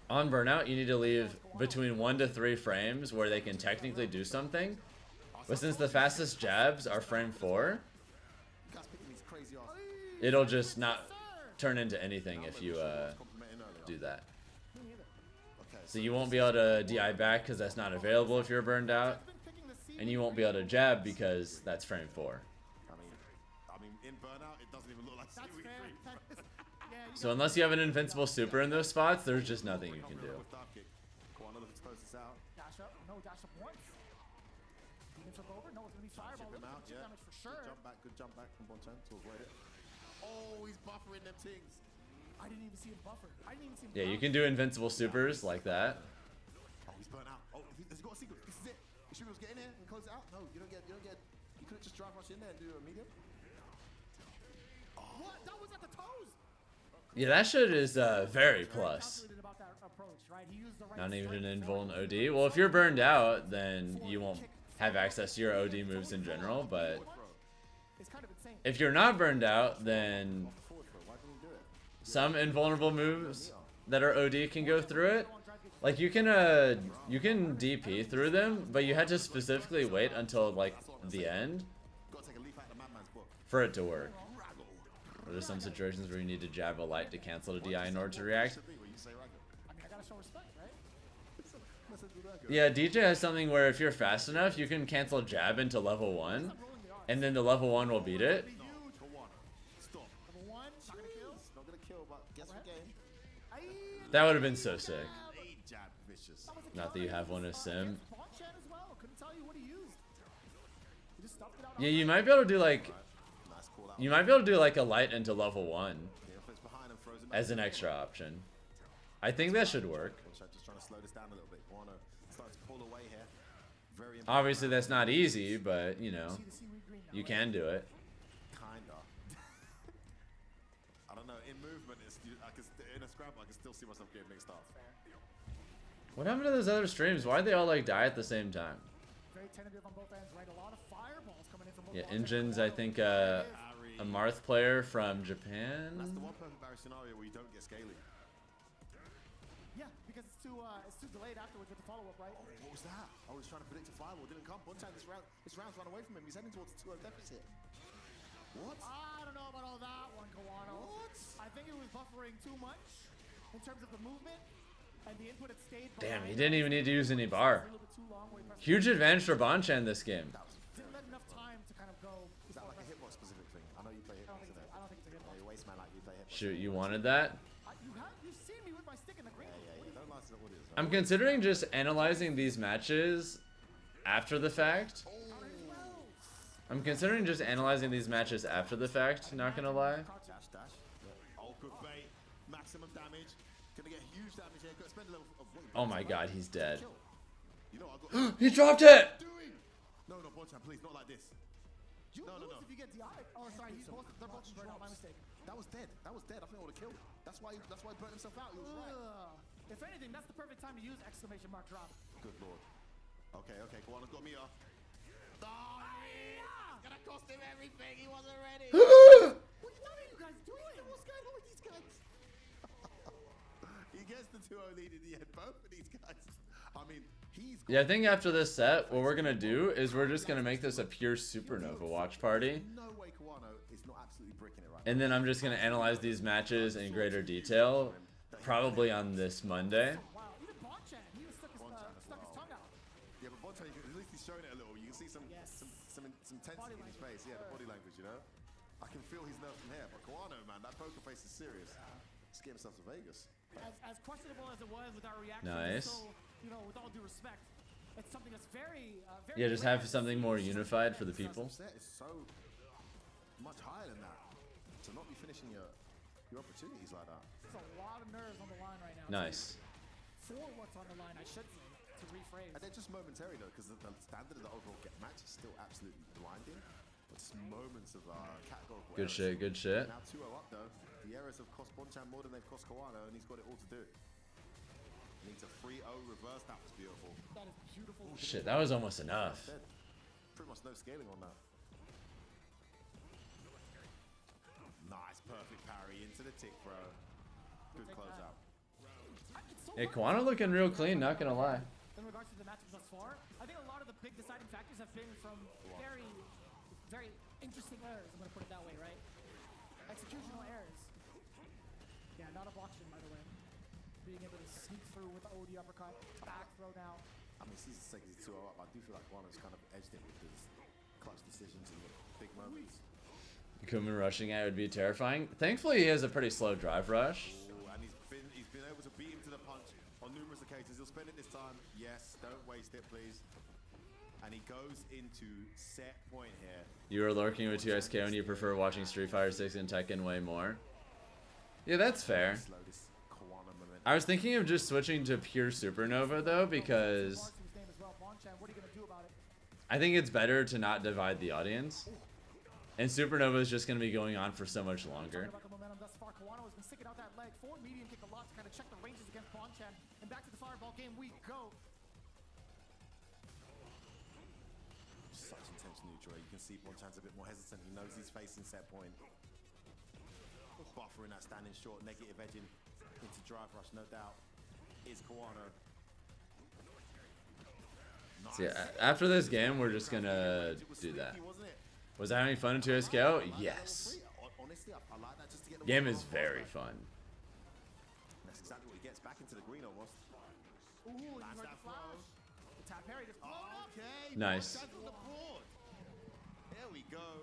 on burnout, you need to leave between 1 to 3 frames where they can technically do something. But since the fastest jabs are frame 4, it'll just not turn into anything if you do that. So you won't be able to DI back because that's not available if you're burned out. And you won't be able to jab because that's frame 4. I mean, in burnout, it doesn't even look like That's seaweed fair. cream. So unless you have an invincible super in those spots, there's just nothing you can do. Dash up. No, dash up once. Demon took over. No, it's going to be fireball. Chip him out, Chip yeah. damage for sure. Good jump back from Bonchan to avoid it. Oh, he's buffering them things. I didn't even see him buffer. I didn't even see him Yeah, you can do invincible supers like that. Oh, he's burnt out. Oh, he's got a secret. This is it. You should get in there and close it out. No, you don't get. You couldn't just drive rush in there and do a medium. What? That was at the toes. Yeah, that shit is very plus. Calculated about that approach, right? He used the right Not even strike an before invuln he- OD. Well, if you're burned out, then you won't have access to your OD moves in general, but It's kind of insane. if you're not burned out, then some invulnerable moves that are OD can go through it. Like you can DP through them, but you had to specifically wait until like the end for it to work. There's some situations where you need to jab a light to cancel a DI in order to react. I mean, I gotta show respect, right? Yeah, DJ has something where if you're fast enough, you can cancel jab into level 1, and then the level 1 will beat it. Stop. Number 1, not gonna kill. Not gonna kill, but guess what game? That would have been so sick. A jab vicious. Not that you have one as sim. Bonchan as well. Couldn't tell you what he used. He just stuffed it out. Yeah, you might be able to do like Nice call out. you might be able to do like a light into level 1 Yeah, if it's behind him, throws him as an extra option. I think that should work. Just trying to slow this down a little bit. Guano starting to pull away here. Very important. Obviously that's not easy, but you know, See the seaweed green now, you right? can do it. Kinda. I don't know. In movement, in a scramble, I can still see myself getting mixed up. What happened to those other streams? Why'd they all like die at the same time? Very tentative on both ends, right? A lot of fireballs coming in from both Yeah, Bonchan and Engines, I Guano. think a Marth player from Japan. That's the one perfect barrier scenario where you don't get scaling. Yeah, because it's too delayed afterwards with the follow-up, right? Oh, what was that? I was trying to predict a fireball, didn't come. Bonchan, this round's run away from him. He's heading towards a 2-0 deficit. What? I don't know about all that one, Guano. What? I think it was buffering too much in terms of the movement, and the input had stayed. Damn, he behind. didn't even need to use any bar. A little bit too long where he pressed Huge advantage for Bonchan this game. Didn't let enough time to kind of go. Is that like a hitbox specific thing? I know you play hitbox, isn't it? I don't think it's a Yeah, hitbox. you waste man like you play hitbox. Shoot, you wanted that? You've seen me with my stick in the green. Yeah, don't lie to the audience. I'm considering just analyzing these matches after the fact. I'm considering just analyzing these matches after the fact, not gonna lie. Dash. Yeah. Oh, good bait. Maximum damage. Gonna get huge damage here. Got to spend a level of weight. Oh my god, he's dead. Kill. You know what I got? He dropped it! Doing? No, Bonchan, please, not like this. You No. lose if you get DI'd. Oh, sorry, they're both right now. My mistake. That was dead. I think I would have killed. That's why he burnt himself out. He was right. If anything, that's the perfect time to use exclamation mark drop. Good lord. Okay, Kawano's got me off. Oh, it's gonna cost him everything. He wasn't ready. What are you guys doing? What's going on with these guys? He gets the 2-0 lead in the end. Both of these guys. I mean, he's. Yeah, I think after this set, what we're gonna do is we're just gonna make this a pure Supernova watch party. No way Kawano is not absolutely bricking it right And then I'm just gonna analyze these matches in greater detail, probably on this Monday. Wow, even Bonchan, he was stuck his tongue out. Yeah, but Bonchan, at least he's showing it a little. You can see some tension in his face. Yeah, the body language, you know. I can feel his nerves from here. But Kawano, man, that poker face is serious. Let's get himself to Vegas. As questionable as it was with our reaction, Nice. so, you know, with all due respect, it's something that's very, very. Yeah, just have something more unified for the people. Set is so much higher than that. To not be finishing your opportunities like that. There's a lot of nerves on the line right now. Nice. For what's on the line, I should say, to rephrase. And they're just momentary though, because the standard of the overall match is still absolutely blinding. But just moments of categorical Good errors. shit, good shit. Now 2-0 up though. The errors have cost Bonchan more than they've cost Kawano, and he's got it all to do. Needs a 3-0 reverse. That was beautiful. That is beautiful. Shit, that was almost enough. Pretty much no scaling on that. Nice, perfect parry into the tick, bro. Good closeout. Hey, Kawano looking real clean, not gonna lie. In regards to the matches thus far, I think a lot of the big deciding factors have been from very, very interesting errors. I'm gonna put it that way, right? Executional errors. Yeah, not a boxing, by the way. Being able to sneak through with the OD uppercut, back throw now. I mean, since the second 2-0 up, I do feel like Kawano's kind of edged it with his clutch decisions and the big moments. Kuman rushing out would be terrifying. Thankfully, he has a pretty slow drive rush. Ooh, and he's been able to beat him to the punch on numerous occasions. He'll spend it this time. Yes, don't waste it, please. And he goes into set point here. You are lurking with 2SK and you prefer watching Street Fighter 6 and Tekken way more. Yeah, that's fair. Slow this Kawano momentum. I was thinking of just switching to pure Supernova though, because I think it's better to not divide the audience. And Supernova is just going to be going on for so much longer. Kawano has been sticking out that leg. Forward medium kick a lot to kind of check the ranges against Bonchan. And back to the fireball game we go. Such intense neutral. You can see Bonchan's a bit more hesitant. He knows he's facing set point. Buffering that standing short, negative edging into drive rush, no doubt, is Kawano. Nice. So yeah, after this game, we're just going to do that. Was I having fun in 2SKO? Yes. Honestly, I like that just to get the Game is very fun. That's exactly what he gets back into the green almost. Ooh, you heard the flash. The tap parry just blown up. Okay. Nice. There we go.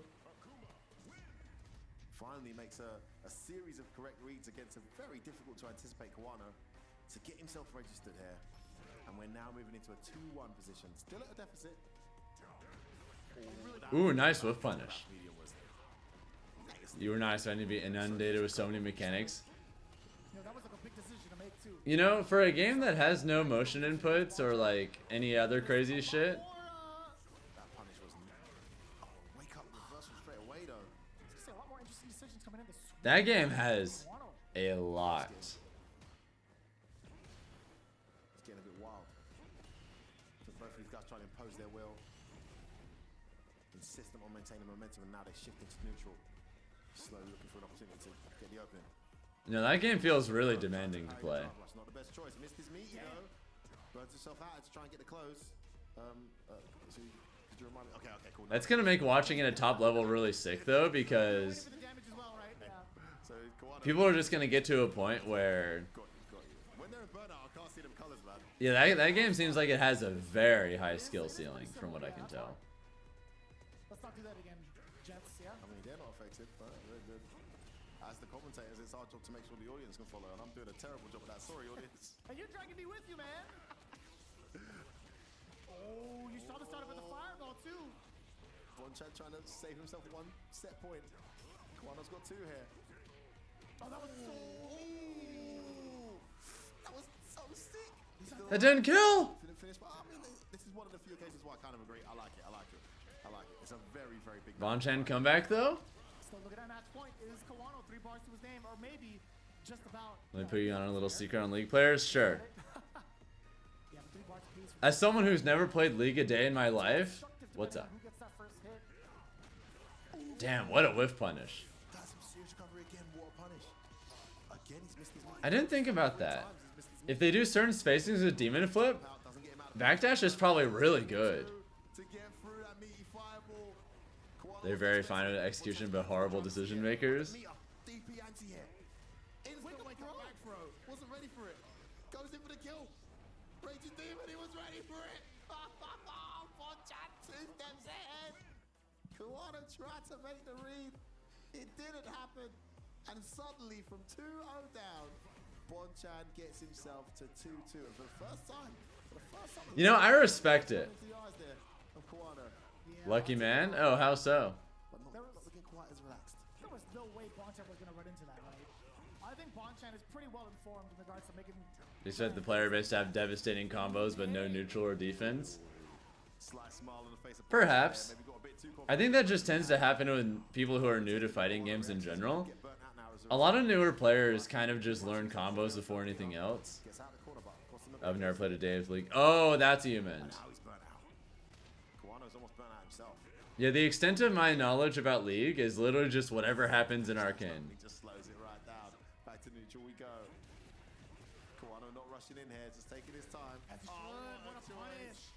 Finally makes a series of correct reads against a very difficult to anticipate Kawano to get himself registered here. And we're now moving into a 2-1 position. Still at a deficit. Ooh, nice whiff punish. You were not expecting to be inundated with so many mechanics. That was like a big decision to make too. You know, for a game that has no motion inputs or like any other crazy shit, That punish was wake up reversal straight away though. A lot more interesting decisions coming in. that game has a lot. It's getting a bit wild. So both of these guys trying to impose their will. Insistent on maintaining momentum, and now they shift into neutral. Slowly looking for an opportunity to get the opening. No, that game feels really demanding to play. Not the best choice. Missed his meat, you know. Burns himself out to try and get the close. Could you remind me? Okay, cool. That's gonna make watching it at top level really sick though, because So people are just gonna get to a point where, got you. When they're in burnout, I can't see them colors, man. yeah, that game seems like it has a very high skill ceiling from what I can tell. Let's not do that again, Jets. Yeah. I mean, they're not affected, but as the commentators, it's our job to make sure the audience can follow, and I'm doing a terrible job of that. Sorry, audience. And you're dragging me with you, man. Oh, you saw the start of the fireball too. Bonchan trying to save himself one set point. Kawano's got two here. Oh, that was so. That was so sick. That didn't kill. Didn't finish, but I mean, this is one of the few occasions where I kind of agree. I like it. It's a very, very big. Bonchan comeback though. Still looking at match point. Is Kawano 3 bars to his name, or maybe just about. Let me put you on a little secret on League players? Sure. Yeah, 3 bars apiece. As someone who's never played League a day in my life, what's up? Who gets that first hit? Damn, what a whiff punish. That's some serious recovery again. What a punish. Again, he's missed his I didn't think about that. If they do certain spacings with Demon Flip, backdash is probably really good. to get through that meaty fireball. They're very fine with execution, but horrible decision makers. DP anti here. Instant wake up back throw. Wasn't ready for it. Goes in for the kill. Raging Demon, he was ready for it. Bonchan 2 steps ahead. Kuwano tried to make the read. It didn't happen. And suddenly from 2-0 down, Bonchan gets himself to 2-2. And for the first time, You know, I respect it. into the eyes there of Kuwano. Lucky man? Oh, how so? But not looking quite as relaxed. There was no way Bonchan was going to run into that, right? I think Bonchan is pretty well informed in regards to making. They said the player base to have devastating combos, but no neutral or defense. Slight smile on the face of Perhaps. Maybe got a bit too I think that just tends to happen with people who are new to fighting games in general. get burnt out now as A lot of newer players kind of just learn combos before anything else. gets out of the corner, but across the middle. I've never played a day of League. Oh, that's what you meant. Now he's burnt out. Kuwano's almost burnt out himself. Yeah, the extent of my knowledge about League is literally just whatever happens in Arcane. He just slows it right down. Back to neutral we go. Kuwano not rushing in here, just taking his time. What a punish!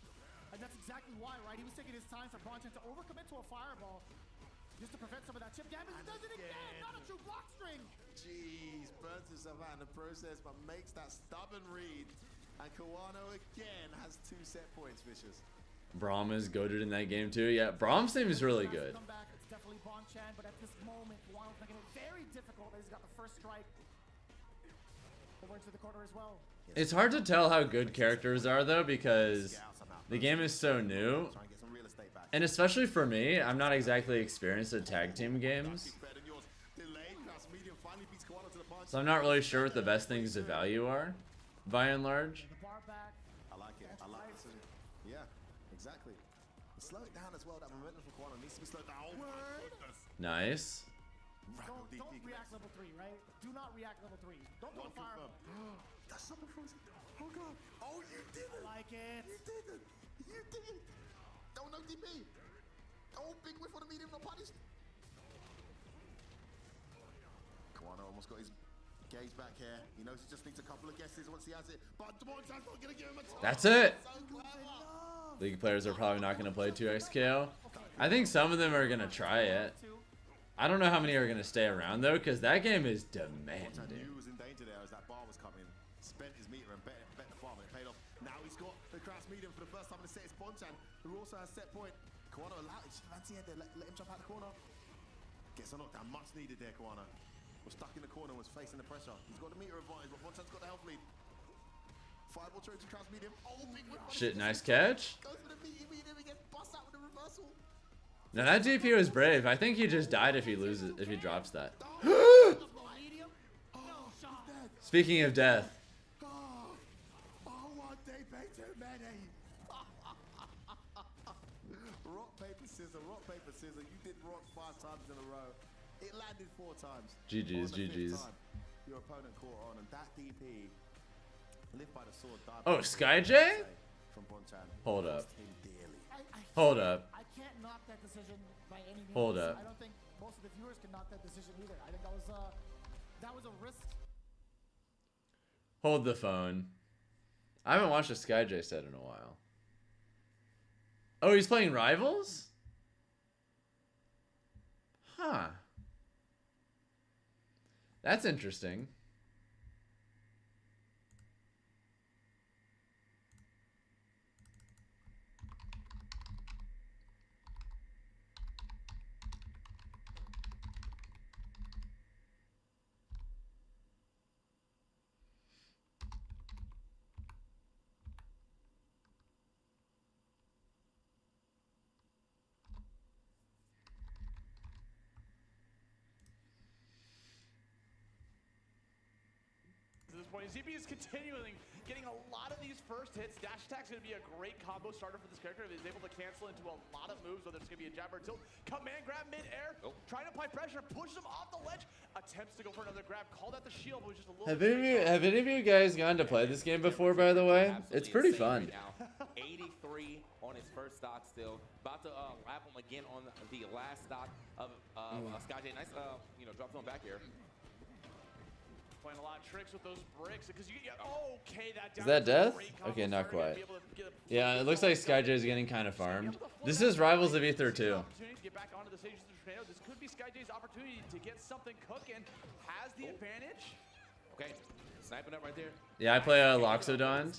And that's exactly why, right? He was taking his time for Bonchan to overcommit to a fireball just to prevent some of that chip damage. He does it again! Not a true block string! Jeez, burns himself out in the process, but makes that stubborn read. And Kuwano again has 2 set points, Vicious. Braum is goated in that game too. Yeah, Braum seems really good. Come back, it's definitely Bonchan, but at this moment, Kuwano's making it very difficult that he's got the first strike. Over into the corner as well. It's hard to tell how good characters are though, because the game is so new. Try and get some real estate back. And especially for me, I'm not exactly experienced at tag team games. Better than yours. Delayed, Crash medium finally beats Kuwano to the punch. So I'm not really sure what the best things to value are, by and large. The bar back. I like it. I like it. Yeah, exactly. And slow it down as well. That momentum for Kuwano needs to be slowed down. Oh my goodness. Nice. Don't react level 3, right? Do not react level 3. Don't go to fireball. That's something frozen. Oh god. Oh, you did it. I like it. You didn't. You didn't. Oh, no DP. Oh, big whiff on the medium, not punished. Kuwano almost got his gauge back here. He knows he just needs a couple of guesses once he has it. But Bonchan's not going to give him a chance. That's it. So clever. League players are probably not going to play 2x KO. I think some of them are going to try it. I don't know how many are going to stay around though, because that game is Bonchan demanding. knew he was in danger there as that bar was coming. Spent his meter and bet the farm and it paid off. Now he's got the crash medium for the first time in the set. It's Bonchan, who also has set point. Kuwano allowed it. Fancy head there. Let him jump out the corner. Gets a knockdown. Much needed there, Kuwano. Was stuck in the corner, was facing the pressure. He's got the meter advantage, but Bonchan's got the health lead. Fireball through to crash medium. Oh, big whip. Shit, nice catch. Goes for the meaty medium. He gets bust out with the reversal. Now that DP was brave. I think he just died if he loses, if he drops that. Medium. No shot. Speaking of death, Oh, one day too many. Rock, paper, scissors, rock, paper, scissors. You did rock 5 times in a row. It landed 4 times. GG's, On the 5th GG's. time, your opponent caught on, and that DP lived by the sword. Died Oh, by the Sky sword, J? From Bonchan. Hold up. Cost him dearly. Hold up. I can't knock that decision by any means. Hold up. I don't think most of the viewers can knock that decision either. I think that was a risk. Hold the phone. I haven't watched a SkyJ set in a while. Oh, he's playing Rivals? Huh. That's interesting. point. ZB is continuing getting a lot of these first hits. Dash attack's going to be a great combo starter for this character. If he's able to cancel into a lot of moves, whether it's going to be a jab or a tilt. Command grab mid-air, trying to apply pressure, pushes him off the ledge, attempts to go for another grab. Called out the shield, but was just a little Have any of you guys gone to play this game before, by the way? It's pretty fun. Right 83 on his first stock still. About to lap him again on the last stock of Sky J. Nice, drop zone back here. Playing a lot of tricks with those bricks because you get okay. Is that death? Okay, not quite. Yeah, it looks like SkyJ is getting kind of farmed. This is Rivals of Ether too. Get back onto the stage with the tornado. This could be SkyJ's opportunity to get something cooking. Has the advantage. Okay, sniping up right there. Yeah, I play Loxodon.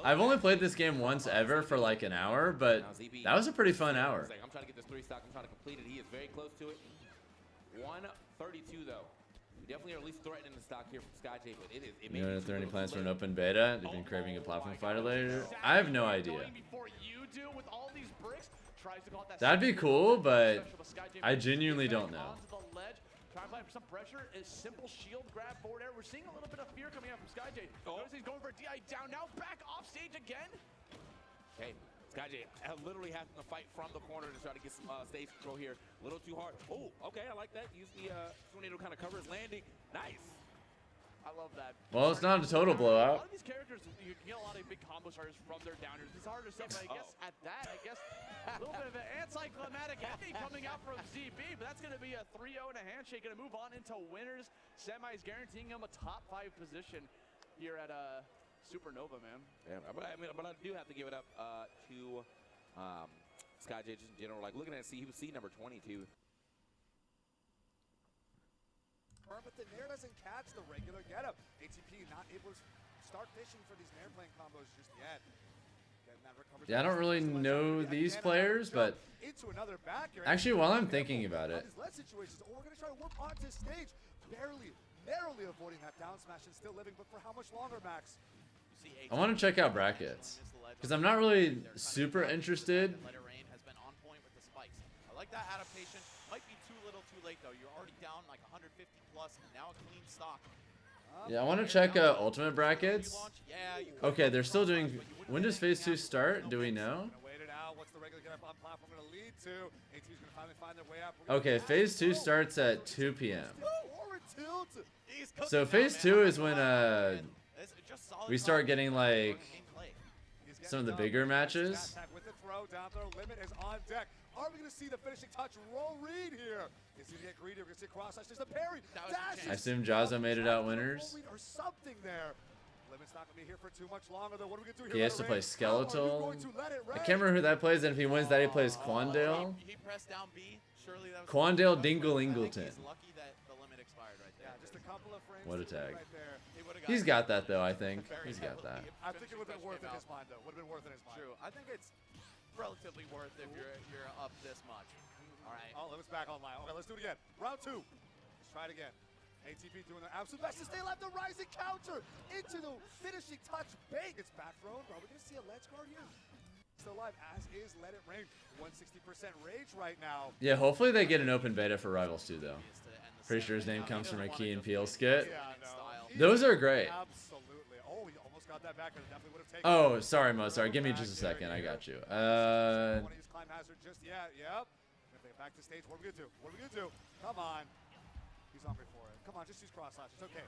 I've only played this game once ever for like an hour, but that was a pretty fun hour. I'm trying to get this 3 stock. I'm trying to complete it. He is very close to it. 132 though. Definitely are at least threatening the stock here from SkyJ, but it is. You know, if there are any plans for an open beta? They've been craving a platform fighter later. I have no idea. That'd be cool, but I genuinely don't know. Trying for some pressure. A simple shield grab forward air. We're seeing a little bit of fear coming out from SkyJ. Notice he's going for a DI down. Now back off stage again. Okay. SkyJ literally having to fight from the corner to try to get some stage control here. A little too hard. Oh, okay, I like that. Use the tornado to kind of cover his landing. Nice. I love that. Well, it's not a total blowout. A lot of these characters, you get a lot of big combo starters from their downers. It's hard to say, but I guess at that, a little bit of an anticlimactic ending coming out from ZB, but that's going to be a 3-0 and a handshake. Going to move on into winners. Semis guaranteeing him a top 5 position here at Supernova, man. Yeah, but I do have to give it up to SkyJ just in general. Like looking at he was seed number 22. But the Nair doesn't catch the regular getup. ATP not able to start fishing for these Nair playing combos just yet. Yeah, I don't really know these players, but actually, while I'm thinking about it, we're going to try to work onto stage, narrowly avoiding that down smash and still living. But for how much longer, Max? I want to check out brackets because I'm not really super interested. I like that adaptation. Might be too little, too late though. You're already down like 150 plus, and now a clean stock. Yeah, I want to check ultimate brackets. Okay, they're still doing. When does phase 2 start? Do we know? Okay, phase 2 starts at 2 p.m. So phase 2 is when we start getting like some of the bigger matches. Are we going to see the finishing touch? Roll Reed here. Is he going to get greedy? We're going to see cross slash. There's a parry. I assume Jazza made it out winners. Or something there. Limit's not going to be here for too much longer, though. What are we going to do here? He has to play Skeletal. I can't remember who that plays, and if he wins that, he plays Quandale. He pressed down B. Surely that was Quandale Dingle Ingleton. He's lucky that the limit expired right there. Yeah, just a couple of frames. What a tag. Right there. He's got that, though, I think. He's got that. I think it would have been worth in his mind, though. Would have been worth in his mind. True. I think it's relatively worth if you're up this much. All right. Oh, Limit's back online. Okay, let's do it again. Round 2. Let's try it again. ATP doing their absolute best to stay alive. The rising counter into the finishing touch. Bang! It's back thrown. Are we going to see a ledge guard here? Still alive, as is Let It Rain. 160% rage right now. Yeah, hopefully they get an open beta for Rivals 2, though. Pretty sure his name comes from a Key and Peele skit. Yeah, no. Those are great. Absolutely. Oh, we almost got that back. Definitely would have taken Oh, sorry, Mo. Sorry. Give me just a second. I got you. Climb hazard just yet. Yep. Back to stage. What are we going to do? What are we going to do? Come on. He's hungry for it. Come on, just use cross slash. It's okay.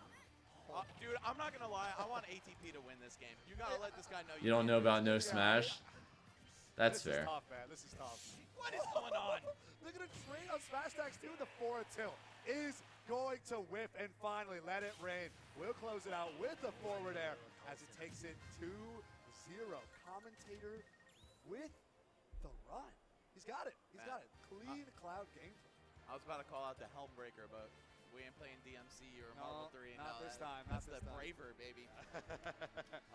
Dude, I'm not going to lie. I want ATP to win this game. You got to let this guy know. You don't know about no smash? That's fair. This is tough, man. This is tough. What is going on? They're going to trade on Smash Attacks 2. The 4 tilt is going to whip and finally Let It Rain. We'll close it out with the forward air as it takes it 2-0. Commentator with the run. He's got it. He's got it. Clean cloud gameplay. I was about to call out the Helmbreaker, but we ain't playing DMC or Marvel 3. Not this time. That's the braver, baby.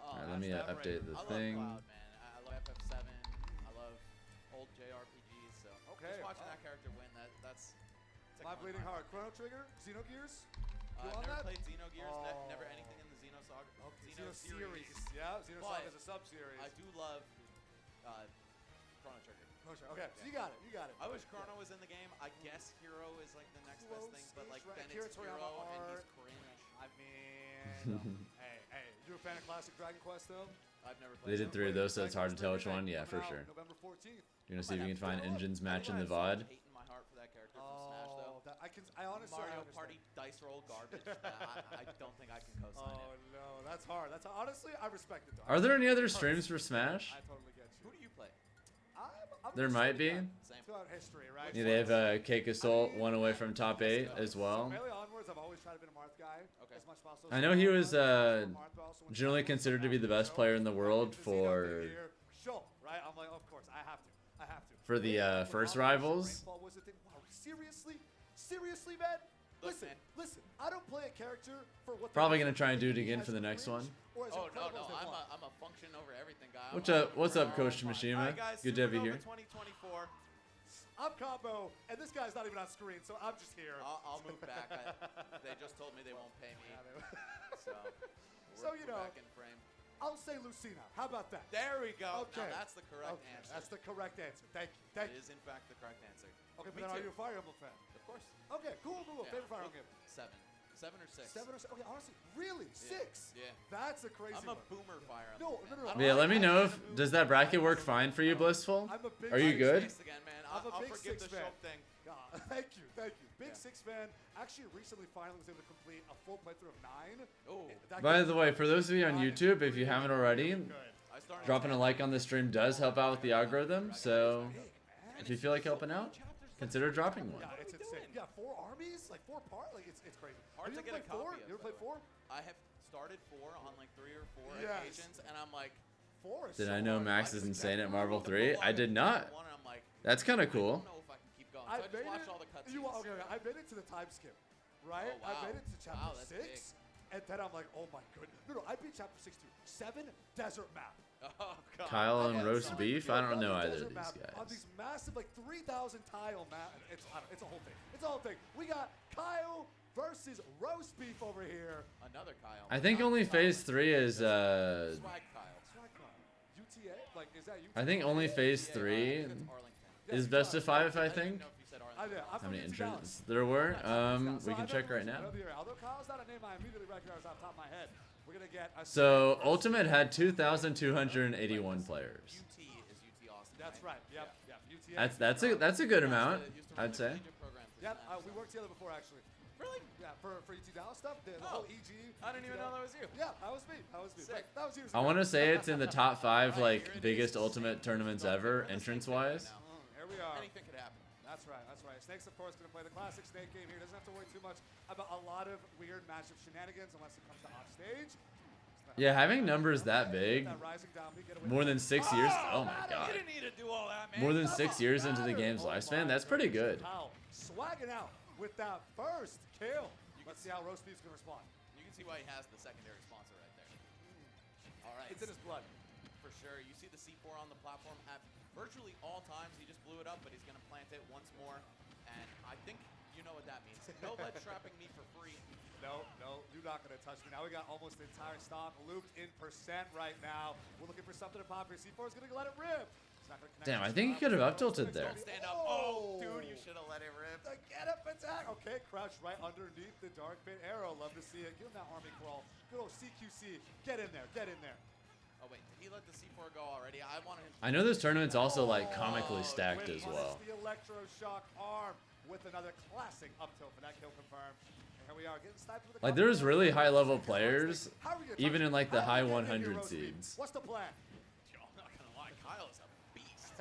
All right, let me update the thing. I love Cloud, man. I love FF7. I love old JRPGs. So just watching that character win, that's My Bleeding Heart. Chrono Trigger? Xenogears? Never played Xenogears. Never anything in the Xeno Saga. Xeno series. Yeah, Xeno Saga is a sub-series. I do love Chrono Trigger. Okay, so you got it. You got it. I wish Chrono was in the game. I guess Hero is like the next best thing, but like then it's Hero and he's cringe. I mean, hey, you a fan of classic Dragon Quest though? I've never They played did 3 of those, so it's hard to tell which one. Yeah, for sure. November 14th. You're gonna see if you can find engines matching the VOD. Hate in my heart for that character from Smash though. I honestly Mario understand. Party dice roll garbage. I don't think I can co-sign Oh it. no, that's hard. Honestly, I respect it though. Are there any other streams for Smash? I totally get you. Who do you play? I'm There might be. Same. throughout history, right? Yeah, they have Cake Assault, one away from top 8 as well. Melee onwards, I've always tried to be a Marth guy. Okay. As much as possible. I know he was generally considered to be the best player in the world for Sure, right? I'm like, of course, I have to. for the first Rivals. Wow, seriously, man? Listen, I don't play a character for what. Probably gonna try and do it again for the next one. Oh no, I'm a function over everything guy. What's up, Coach Mishima? Good to have you here. 2024. I'm Combo, and this guy's not even on screen, so I'm just here. I'll move back. They just told me they won't pay me. So you know, back in frame. I'll say Lucina. How about that? There we go. Okay. Now that's the correct answer. That's the correct answer. Thank you. That is in fact the correct answer. Okay, Me but are too. you a Fire Emblem fan? Of course. Okay, cool. Yeah. Favorite Fire Emblem game? 7 or 6. 7 or 6. Okay, honestly, really? Yeah. 6? Yeah. That's a crazy I'm a one. boomer Fire No. Emblem. Yeah, let me know if does that bracket work fine for you, Blissful? I'm a big Are you Six good? Again, man. I'm a I'll big forgive 6 the fan. show thing. Thank you. Big 6 fan. Actually, recently, finally was able to complete a full playthrough of 9. Oh. By the way, for those of you on YouTube, if you haven't already, dropping a like on the stream does help out with the algorithm. So if you feel like helping out, consider dropping one. Yeah, it's insane. Yeah, 4 armies, like 4 parts, like it's crazy. Hard you to get ever a play 4? copy of, You ever play 4? I have started 4 on like 3 or 4 Yes. occasions, and I'm like, 4 is Did so I know hard. Max is insane at Marvel 3? I did not. one, and I'm like, That's kind of I cool. don't know if I can keep going. So I just watch all the cutscenes. Okay, I made it to the time skip, right? Oh, wow. I made it to chapter Wow, that's 6, and then I'm like, oh my goodness. No, I beat chapter 6 too. 7 desert map. Oh, God. Kyle and roast Something beef? I don't know another either of desert these map On guys. these massive, like 3,000 tile map. It's a whole thing. It's a whole thing. We got Kyle versus roast beef over here. Another Kyle. I think only phase 3 is Swag Kyle. Swag Kyle. UTA? Like, is that UTA? I think only phase 3 is best of 5, I think. I'm How from many UT Dallas. entrances there were? We can check right now. Although Kyle's not a name I immediately recognize off the top of my head. We're gonna get a So Ultimate had 2,281 players. UT is UT Austin. That's right. Yep. UTA. That's a good amount, I'd say. Yep. We worked together before actually. Really? Yeah. For UT Dallas stuff. The whole EG. I didn't even know that was you. Yeah, that was me. Sick. That was years I ago. want to say it's in the top 5 like biggest Ultimate tournaments ever, entrance-wise. Here we are. Anything could happen. That's right. Snake's, of course, going to play the classic Snake game here. Doesn't have to worry too much about a lot of weird matchup shenanigans unless it comes to off stage. Yeah, having numbers that big, more than 6 years. Oh my God. You didn't need to do all that, man. More than 6 years into the game's lifespan. That's pretty good. Swagging out with that first kill. Let's see how Roast Beef's going to respond. You can see why he has the secondary sponsor right there. All right. It's in his blood. For sure. You see the C4 on the platform at virtually all times. He just blew it up, but he's going to plant it once more. And I think you know what that means. No ledge trapping me for free. No, you're not going to touch me. Now we got almost the entire stock looped in percent right now. We're looking for something to pop here. C4 is going to let it rip. It's not gonna connect. Damn, I think he could have up tilted there. Don't stand up. Oh, dude, you should have let it rip. The get up attack. Okay, crouch right underneath the dark pit arrow. Love to see it. Give him that army crawl. Good old CQC. Get in there. Oh, wait. Did he let the C4 go already? I wanted him to. I know this tournament's also like comically stacked as well. The electroshock arm with another classic up tilt for that kill confirmed. And here we are getting sniped with a Like there's really high level players, even in like the high 100 seeds. What's the plan? Yo, I'm not going to lie. Kyle is a beast.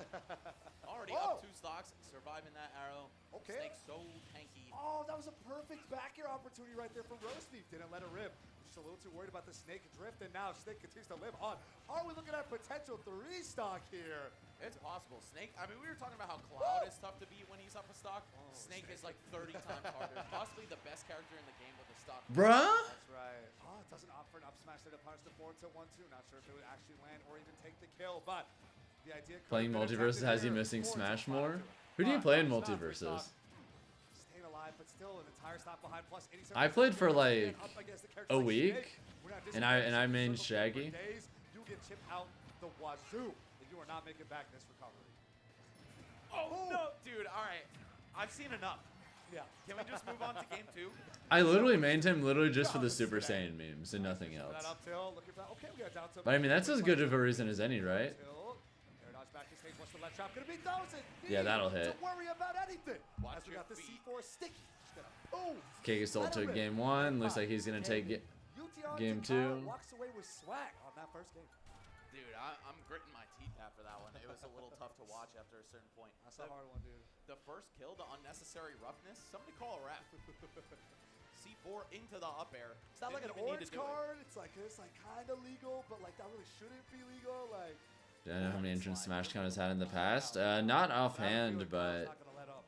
Already up 2 stocks, surviving that arrow. Okay. Snake so tanky. Oh, that was a perfect back air opportunity right there for Roast Beef. Didn't let it rip. Just a little too worried about the Snake drift, and now Snake continues to live on. Are we looking at potential 3 stock here? It's possible. Snake, I mean, we were talking about how Cloud is tough to beat when he's up a stock. Snake is like 30 times harder. Possibly the best character in the game with a stock. Bruh? That's right. Oh, it doesn't opt for an up smash there to punish the 4 until 1-2. Not sure if it would actually land or even take the kill, but the idea. Playing multiverses has you missing Smash more? Who do you play in multiverses? Staying alive, but still an entire stop behind. Plus 87. I played for like a week, and I mained Shaggy. You get chipped out the wazoo, and you are not making back this recovery. Oh, no, dude. All right. I've seen enough. Yeah. Can we just move on to game 2? I literally mained him literally just for the Super Saiyan memes and nothing else. That up tilt, looking back. Okay, we got down tilt. But I mean, that's as good of a reason as any, right? Paradox back to stage. What's the left trap gonna be? Thousand. Yeah, that'll hit. Don't worry about anything. Watch As we your got the feet. C4 sticky. Just gonna boom. Kagesoul took game 1. Looks like he's gonna take UTR game to Kyle 2. walks away with swag on that first game. Dude, I'm gritting my teeth after that one. It was a little tough to watch after a certain point. That's a hard one, dude. The first kill, the unnecessary roughness. Somebody call a ref. C4 into the up air. It's not like an Didn't even need orange to do it. card. It's like kind of legal, but like that really shouldn't be legal. Like. Do I know how many entrance Smash counters had in the past? Not offhand, but Not gonna let up.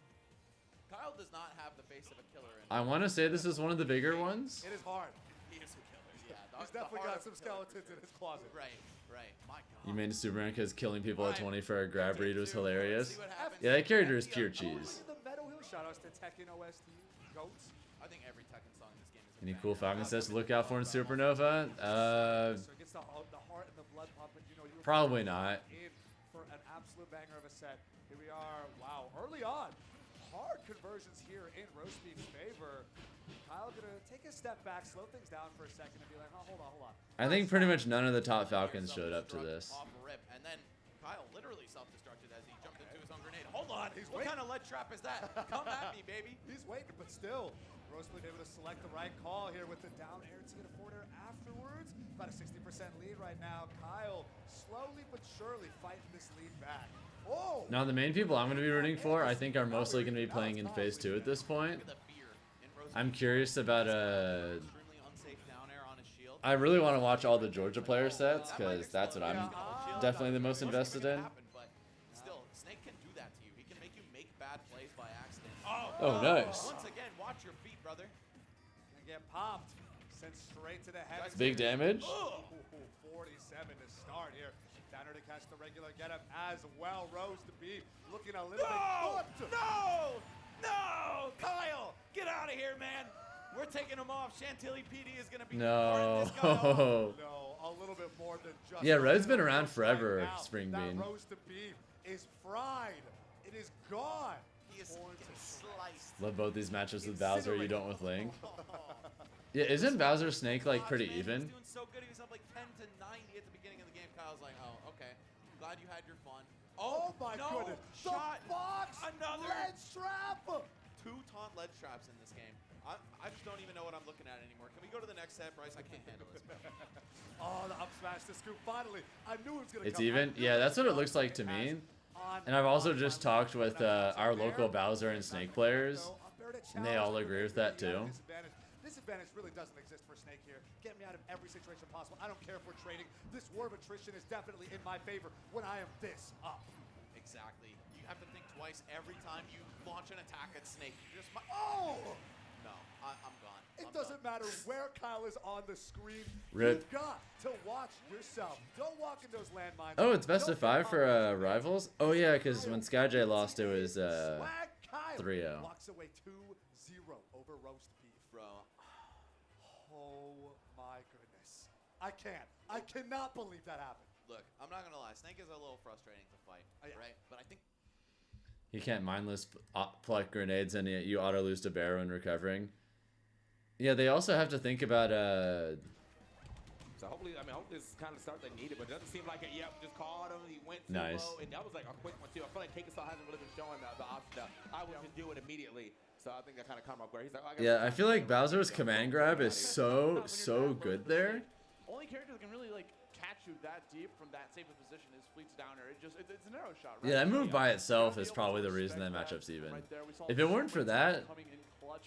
Kyle does not have the face of a killer. I want to say this is one of the bigger ones. It is hard. He is a killer. Yeah, He's definitely got some skeletons in his closet. Right, right. My God. You made Superman because killing people at 20 for a grab read was See hilarious. what happens. Yeah, that character is pure cheese. The Meadow Hill shoutouts to Tekken OST goats. I think every Tekken song in this game is a Any banger. cool Falcon sets to look out for in Supernova? So it gets the heart and the blood pumping. You know, you were Probably not. in for an absolute banger of a set. Here we are. Wow, early on, hard conversions here in Roastbeef's favor. Kyle gonna take a step back, slow things down for a second, and be like, oh, hold on. I think pretty much none of the top Falcons showed up to this. Off rip, and then Kyle literally self-destructed as he jumped into his own grenade. Hold on, He's what waiting. kind of lead trap is that? Come at me, baby. He's waiting, but still, Roastbeef able to select the right call here with the down air to get a forward air afterwards. About a 60% lead right now. Kyle slowly but surely fighting this lead back. Oh! Now the main people I'm going to be rooting for, I think, are mostly going to be playing in Phase 2 at this point. Look at the fear in Rose's I'm curious about extremely unsafe down air on his shield. I really want to watch all the Georgia player sets because that's what I'm definitely the most invested in. But still, Snake can do that to you. He can make you make bad plays by accident. Oh, nice. Once again, watch your feet, brother. Gonna get popped. Sent straight to the head. Big damage. 47 to start here. Downer to catch the regular getup as well. Rose to beat. Looking a little bit. No! Kyle, get out of here, man. We're taking him off. Chantilly PD is going to be No. this guy off. No, a little bit more than just. Yeah, Red's been a around roast forever, right now. Spring that Bean. roast of beef is fried. It is gone. He is getting sliced. Love both these matchups with Bowser. You don't with Link. Yeah, isn't Bowser Snake like pretty Man, even? He was doing so good. He was up like 10 to 90 at the beginning of the game. Kyle's like, oh, okay. Glad you had your fun. Oh my no, goodness. Shot. The box. Another. Ledge trap. 2 taunt lead traps in this game. I just don't even know what I'm looking at anymore. Can we go to the next set, Bryce? I can't handle this. Oh, the up smash to scoop. Finally, I knew it was gonna It's come. even? Yeah, that's what it looks like to me. And I've also just talked with our local Bowser and Snake players, and they all agree with that too. Disadvantage really doesn't exist for Snake here. Get me out of every situation possible. I don't care if we're trading. This war of attrition is definitely in my favor when I am this up. Exactly. You have to think twice every time you launch an attack at Snake. Just Oh! No, I'm gone. It doesn't matter where Kyle is on the screen. Rip. You've got to watch yourself. Don't walk in those landmines. Oh, it's best Don't of 5 get for caught. rivals? Oh yeah, because when SkyJ lost, it was Swag Kyle 3-0. walks away 2-0 over roast beef. Bro. Oh my goodness. I can't. I cannot believe that happened. Look, I'm not gonna lie. Snake is a little frustrating to fight, right? But I think You can't mindless pluck grenades and you auto lose to Bear when recovering. Yeah, they also have to think about So hopefully, I hope this is kind of the start they needed, but it doesn't seem like it. Yep, just caught him. He went too Nice. low, and that was like a quick one too. I feel like Kakesaw hasn't really been showing the option. I would just do it immediately. So I think that kind of caught him off guard. He's like, oh, Yeah, I feel like Bowser's command grab is so good there. Only character that can really like catch you that deep from that safe a position is Fleet's downer. It's an arrow shot, right? Yeah, that move by itself is probably the reason that matchup's even. If it weren't for that,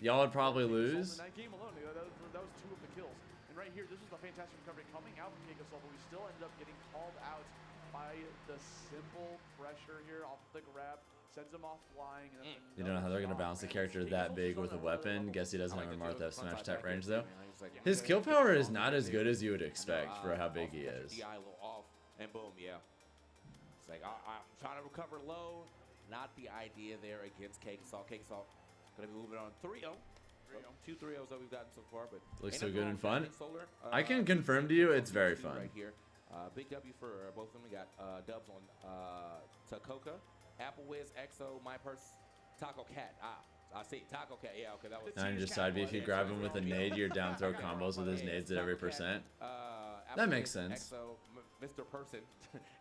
y'all would probably lose. In that game alone, that was 2 of the kills. And right here, this was a fantastic recovery coming out from Hikaru, but we still ended up getting called out by the simple pressure here off the grab. Sends him off flying. And You don't know how they're going to balance a character that big with a weapon. Guess he doesn't have a Martha smash type range though. His kill power is not as good as you would expect for how big he is. DI a little off, and boom, yeah. It's like, I'm trying to recover low. Not the idea there against Kakesaw. Kakesaw going to be moving on 3-0. 2 3-0s that we've gotten so far, but Looks ain't so good nothing and wrong fun. with Solar. I can confirm to you it's very fun. Right here. Big W for both of them. We got dubs on Takoka, Apple Wiz, EXO, My Purse, Taco Cat. I see. Taco Cat. Yeah, okay, that was. And just side B, if you grab him with a nade, you're down throw combos with his nades at every percent. That makes sense. EXO, Mr. Person,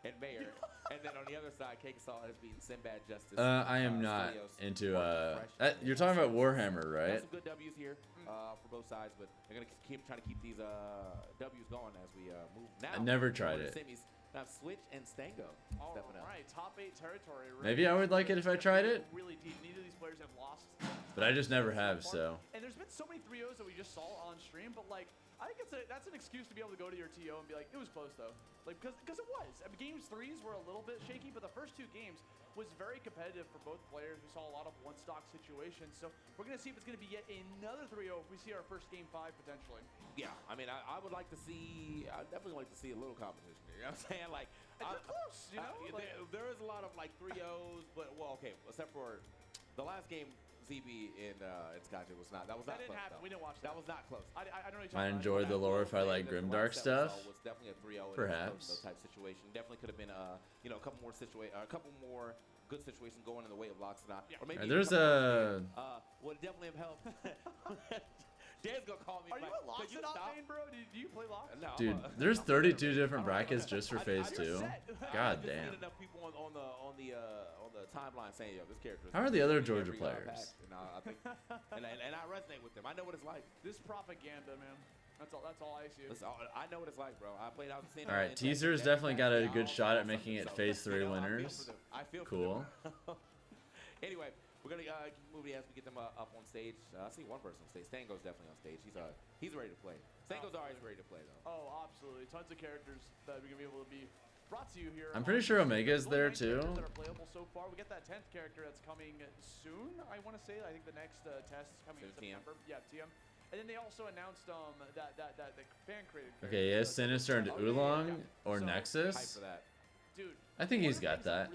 and Mayor. And then on the other side, Kakesal has beaten Sinbad Justice. I am not into you're talking about Warhammer, right? Some good W's here for both sides, but they're gonna keep trying to keep these W's going as we move. Now, I never tried it. Semis. Now Switch and Stango stepping up. Right, top 8 territory. Really, Maybe I would like it if I tried it. Really deep. Neither of these players have lost. But I just never have, so. And there's been so many 3-0s that we just saw on stream, but like, I think that's an excuse to be able to go to your TO and be like, it was close though. Like, because it was. I mean, games 3s were a little bit shaky, but the first 2 games was very competitive for both players. We saw a lot of one-stock situations. So we're going to see if it's going to be yet another 3-0 if we see our first game 5 potentially. Yeah, I mean, I would like to see, I definitely like to see a little competition here. You know what I'm saying? Like, they're close, you know? There is a lot of like 3-0s, but, well, okay, except for the last game, ZB in Scotch, was not. That was not that didn't close. Happen. We didn't watch that. That was not close. I don't know. I enjoyed the lore if I like grimdark stuff. Was definitely a 3-0. Perhaps. Type situation. Definitely could have been you know, a couple more good situations going in the way of Loxodon. Yeah. Or maybe there's a. Would definitely have helped. Dan's gonna call me. Are you a Loxodon main, bro? Do you play Lox? No. Dude, there's 32 different brackets just for phase 2. God damn. Enough people on the timeline saying, yo, this character. How are the other Georgia players? And I think, and I resonate with them. I know what it's like. This propaganda, man. That's all I see. I know what it's like, bro. I played out the scene. All right, teaser's definitely got a good shot at making it phase 3 winners. I feel cool. Anyway, we're gonna keep moving as we get them up on stage. I see one person on stage. Stango's definitely on stage. He's ready to play. Stango's always ready to play though. Oh, absolutely. Tons of characters that we're gonna be able to be brought to you here. I'm pretty sure Omega's there too. That are playable so far. We get that 10th character that's coming soon. I want to say. I think the next test is coming in September. Yeah, TM. And then they also announced that the fan created. Okay, yeah, Sinister and Oolong or Nexus. For that. Dude, I think he's got that.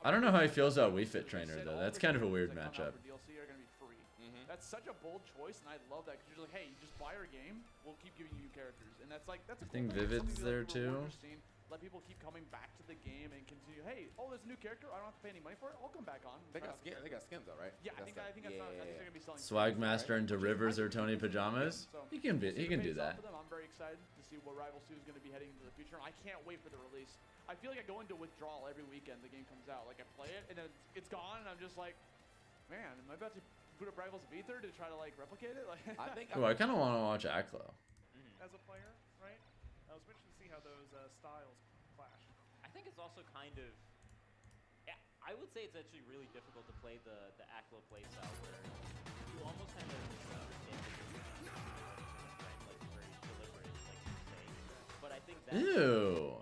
I don't know how he feels about Wii Fit Trainer though. That's kind of a weird matchup. DLC are gonna be free. That's such a bold choice, and I love that because you're like, hey, you just buy our game, we'll keep giving you characters, and that's like that's. I think Vivid's there too. Let people keep coming back to the game and continue. Hey, oh, there's a new character. I don't have to pay any money for it. I'll come back on. They got skins though, right? Yeah, I think they're gonna be selling. Swagmaster into Rivers or Tony Pajamas. He can do that. I'm very excited to see what Rival 2 is going to be heading into the future. I can't wait for the release. I feel like I go into withdrawal every weekend the game comes out. Like I play it and then it's gone and I'm just like, man, am I about to boot up Rivals of Ether to try to like replicate it? Like I think. Oh, I kind of want to watch Aklo. As a player, right? I was interested to see how those styles clash. I think it's also kind of. Yeah, I would say it's actually really difficult to play the Aklo playstyle where you almost kind of understand like very deliberate, like you say. But I think that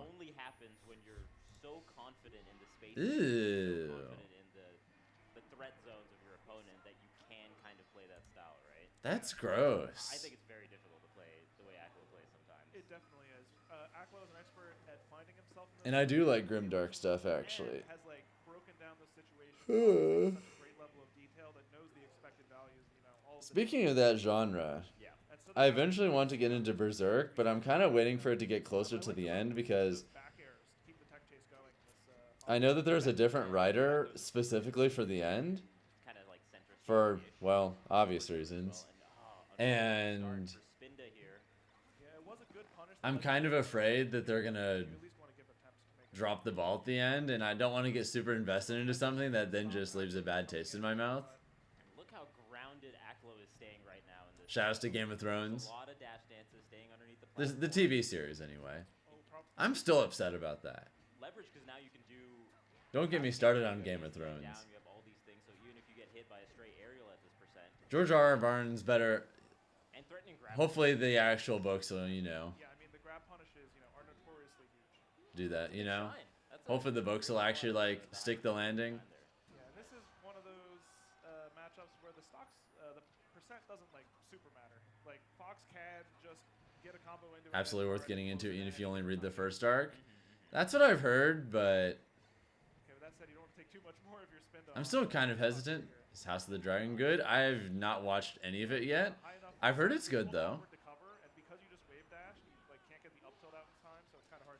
only happens when you're so confident in the space, so confident in the threat zones of your opponent that you can kind of play that style, right? That's gross. I think it's very difficult to play the way Aklo plays sometimes. It definitely is. Aklo is an expert at finding himself in and I do like grimdark stuff actually. Has like broken down the situation with such a great level of detail that knows the expected values, you know, all of Speaking of that genre, I eventually want to get into Berserk, but I'm kind of waiting for it to get closer to the end because I know that there's a different writer specifically for the end, for, well, obvious reasons, and I'm kind of afraid that they're going to drop the ball at the end, and I don't want to get super invested into something that then just leaves a bad taste in my mouth. Look how grounded Aklo is staying right now in this. Shouts to Game of Thrones. A lot of dash dances staying underneath the platform. The TV series, anyway. I'm still upset about that. Leverage, because now you can do. Don't get me started on Game of Thrones. Down, you have all these things, so even if you get hit by a stray aerial at this percent. George R.R. Martin's better. And threatening grab. Hopefully, the actual books will, you know. Yeah, I mean the grab punishes, you know, are notoriously huge. Do that, you know. Hopefully, the books will actually like stick the landing. Yeah, this is one of those matchups where the stocks, the percent doesn't like super matter. Like Fox can just get a combo into. Absolutely worth getting into, even if you only read the first arc. That's what I've heard, but. Okay, with that said, you don't want to take too much more of your spin. I'm still kind of hesitant. Is House of the Dragon good? I've not watched any of it yet. I've heard it's good though.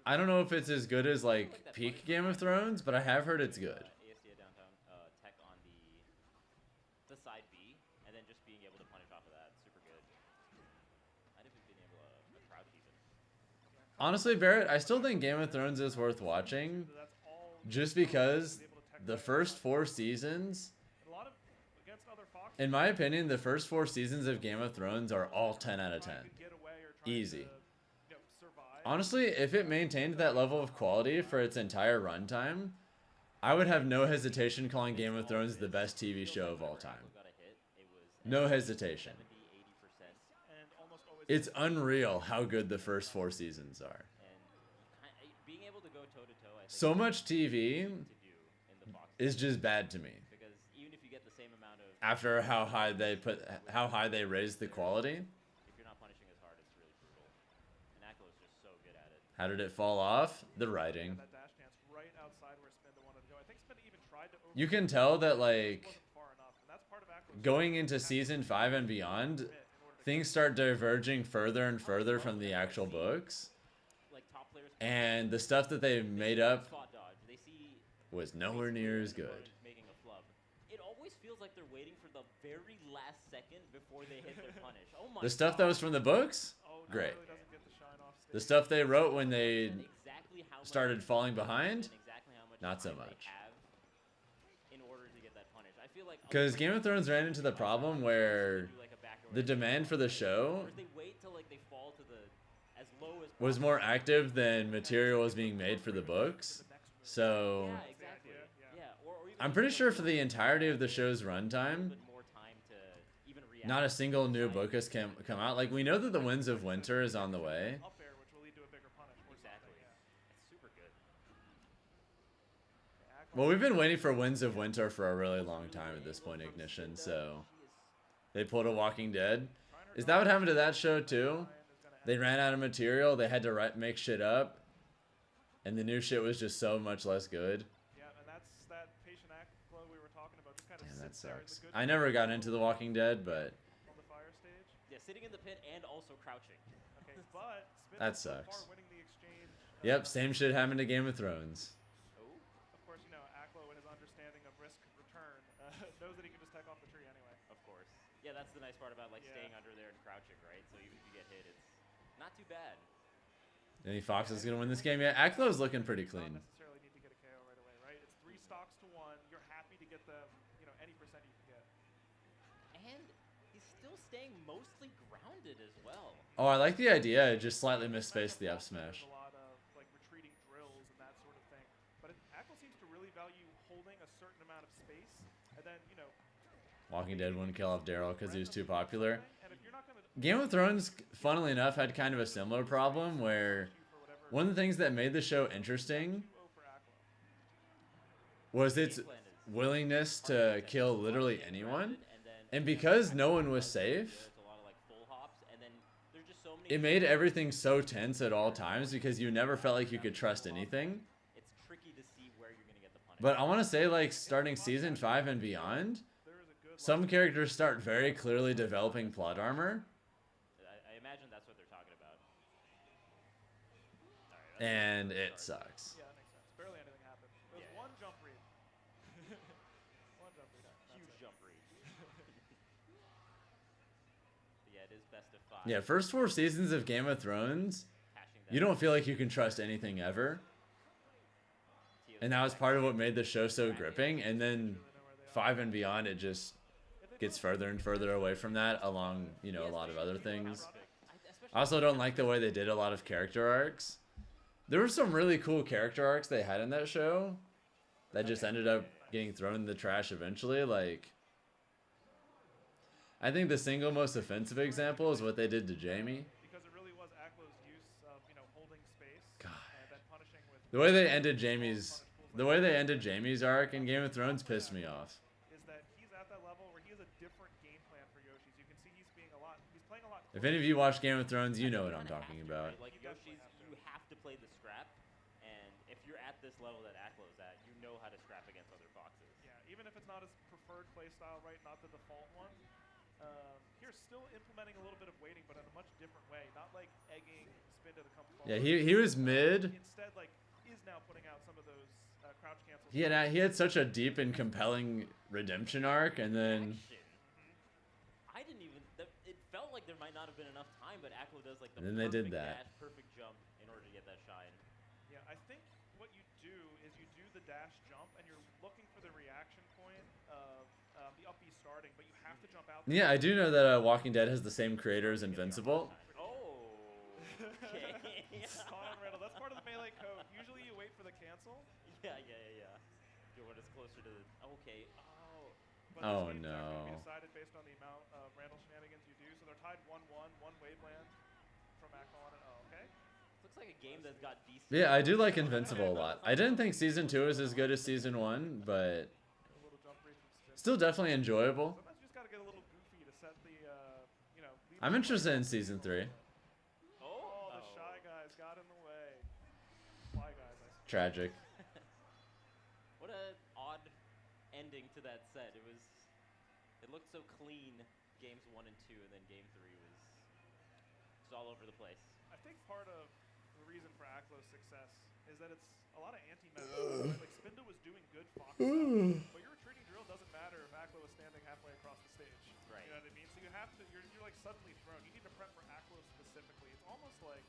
I don't know if it's as good as like peak Game of Thrones, but I have heard it's good. ASDA downtown tech on the side B. honestly, Barrett, I still think Game of Thrones is worth watching, just because the first 4 seasons, in my opinion, the first 4 seasons of Game of Thrones are all 10 out of 10. Easy. Honestly, if it maintained that level of quality for its entire runtime, I would have no hesitation calling Game of Thrones the best TV show of all time. No hesitation. It's unreal how good the first 4 seasons are. Being able to go toe-to-toe, I think So much TV is just bad to me. because even if you get the same amount of After how high they raised the quality. if you're not punishing as hard, it's really brutal. And Aklo is just so good at it. How did it fall off? The writing. That dash dance right outside where Spinda wanted to go. I think Spinda even tried to You can tell that, like, going into season 5 and beyond, things start diverging further and further from the actual books. And the stuff that they made up was nowhere near as good. Making a flub. It always feels like they're waiting for the very last second before they hit their punish. Oh my The stuff that was from the books? Great. The stuff they wrote when they started falling behind? Not so much. in order to get that punish. I feel like Because Game of Thrones ran into the problem where the demand for the show they wait till like they fall to the as low as was more active than material was being made for the books. So Yeah, exactly. Yeah, or even I'm pretty sure for the entirety of the show's runtime, not a single new book has come out. Like, we know that the Winds of Winter is on the way. Exactly. It's super good. Well, we've been waiting for Winds of Winter for a really long time at this point, Ignition, so they pulled a Walking Dead. Is that what happened to that show too? They ran out of material, they had to make shit up, and the new shit was just so much less good. Yeah, and that's that patient act flow we were talking about. Just kind of Damn, that sits there in the sucks. good I never got into The Walking Dead, but on the fire stage. Yeah, sitting in the pit and also crouching. Okay, but that Spinda so sucks. far winning the exchange. Yep, same shit happened to Game of Thrones. Of course, you know, Aklo in his understanding of risk return knows that he can just tech off the tree anyway. Of course. Yeah, that's the nice part about like staying under there and crouching, right? So even if you get hit, it's not too bad. Any Fox is gonna win this game? Yeah, Aklo's looking pretty clean. Not necessarily need to get a KO right away, right? It's 3 stocks to 1. You're happy to get them, you know, any percent you can get. And he's still staying mostly grounded as well. Oh, I like the idea. I just slightly misspaced the up smash. There's a lot of like retreating drills and that sort of thing. But Aklo seems to really value holding a certain amount of space, and then, you know, Walking Dead wouldn't kill off Daryl because he was too popular. Game of Thrones, funnily enough, had kind of a similar problem where one of the things that made the show interesting was its willingness to kill literally anyone. And because no one was safe, it made everything so tense at all times because you never felt like you could trust anything. It's tricky to see where you're gonna get the punish. But I want to say, like, starting season 5 and beyond, some characters start very clearly developing plot armor. I imagine that's what they're talking about. And it sucks. yeah, that makes sense. Barely anything happened. There was one jump read. One jump read. Huge jump read. Yeah, it is best of 5. Yeah, first 4 seasons of Game of Thrones, you don't feel like you can trust anything ever. And that was part of what made the show so gripping. And then 5 and beyond, it just gets further and further away from that along, you know, a lot of other things. I also don't like the way they did a lot of character arcs. There were some really cool character arcs they had in that show that just ended up getting thrown in the trash eventually. Like, I think the single most offensive example is what they did to Jamie. Because it really was Aklo's use of, you know, holding space and then punishing with The way they ended Jamie's arc in Game of Thrones pissed me off. is that he's at that level where he has a different game plan for Yoshi's. You can see he's playing a lot If any of you watch Game of Thrones, you know what I'm talking about. Like Yoshi's, you have to play the scrap, and if you're at this level that Aklo's at, you know how to scrap against other foxes. Yeah, even if it's not his preferred playstyle, right, not the default one, here's still implementing a little bit of waiting, but in a much different way. Not like egging Spinda to come forward. Yeah, he was mid. Instead, like, is now putting out some of those crouch cancels. He had such a deep and compelling redemption arc, and then I didn't even. It felt like there might not have been enough time, but Aklo does like the And then they did perfect that. dash, perfect jump in order to get get that shine. Yeah, I think what you do is you do the dash jump, and you're looking for the reaction point of the up B starting, but you have to jump out. Yeah, I do know that Walking Dead has the same creator as Invincible. Oh, okay. Caught on Randall. That's part of the melee code. Usually you wait for the cancel. Yeah. You're when it's closer to the. Okay. Oh. But Oh this game's not going to be no. decided based on the amount of Randall shenanigans you do. So they're tied 1-1, one waveland from Akon. Oh, okay. Looks like a game that's got decent. Yeah, I do like Invincible a lot. I didn't think Season 2 was as good as Season 1, but still definitely enjoyable. Sometimes you just got to get a little goofy to set the, you know. I'm interested in Season 3. Oh, the Shy Guys got in the way. Fly Guys, I see. Tragic. What a odd ending to that set. It looked so clean, games 1 and 2, and then game 3 was just all over the place. I think part of the reason for Aklo's success is that it's a lot of anti-meta. Like Spinda was doing good Fox stuff, but your retreating drill doesn't matter if Aklo is standing halfway across the stage. Right. You know what I mean? So you have to, you're like suddenly thrown. You need to prep for Aklo specifically. It's almost like,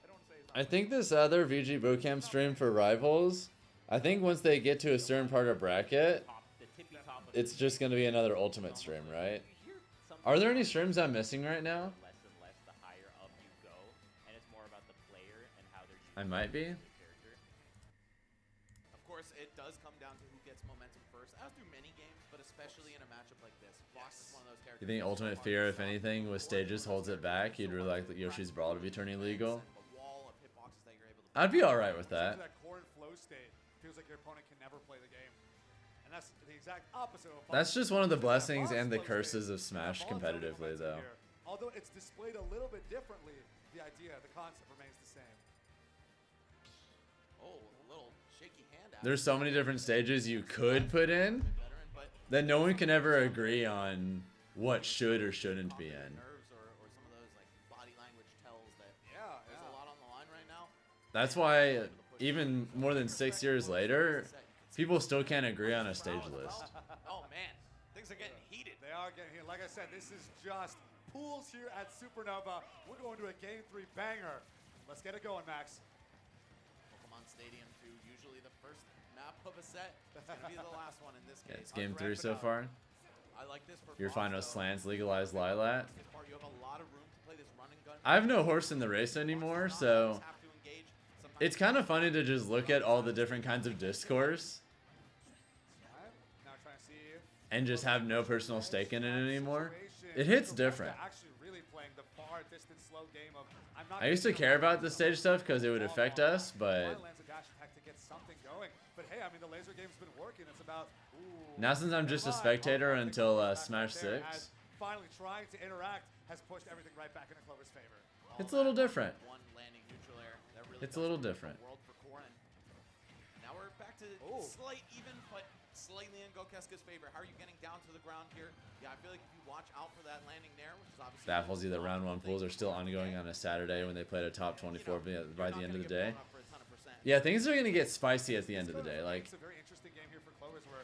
I don't want to say it's I think this other VG Bootcamp stream for Rivals, I think once they get to a certain part of bracket, it's just going to be another Ultimate stream, right? Are there any streams I'm missing right now? Less and less the higher up you go, and it's more about the player and how they're using I might be. their character. Of course, it does come down to who gets momentum first, as do many games, but especially in a matchup like this. Fox is one of those characters. You think Ultimate Fear, if anything, with stages holds it back? You'd really like Yoshi's Brawl to be turning legal? I'd be alright with that. That core and flow state feels like your opponent can never play the game. And that's the exact opposite of That's just one of the blessings and the curses of Smash competitively, though. Although it's displayed a little bit differently, the idea, the concept remains the same. Oh, a little shaky hand. There's so many different stages you could put in that no one can ever agree on what should or shouldn't be in. Nerves or some of those like body language tells that there's a lot on the line right now. That's why, even more than 6 years later, people still can't agree on a stage list. Oh man, things are getting heated. They are getting heated. Like I said, this is just pools here at Supernova. We're going to a Game 3 banger. Let's get it going, Max. Pokemon Stadium 2, usually the first map of a set. It's going to be the last one in this Yeah, case. it's game 3 so far. I like this for Your Fox, final though. slants legalize Lilat. This part, you have a lot of room to play this run and gun. I have no horse in the race anymore, so it's kind of funny to just look at all the different kinds of discourse Now trying to see and just have no personal stake in it anymore. It hits different. actually really playing the far distant slow game of I'm not I used to care about the stage stuff because it would affect us, but lands a dash attack to get something going. But hey, I mean the laser game's been working. It's about now since I'm just a spectator until Smash 6, finally trying to interact has pushed everything right back into Clover's favor. it's a little different. One landing neutral air. That really It's a little different. World for Corrin. Now we're back to slight even, but slightly in Gokeska's favor. How are you getting down to the ground here? Yeah, I feel like if you watch out for that landing there, which is obviously Baffles you that round 1 pools are still ongoing on a Saturday when they played a top 24 by the end of the day. Yeah, things are going to get spicy at the end of the day. Like, It's a very interesting game here for Clovers where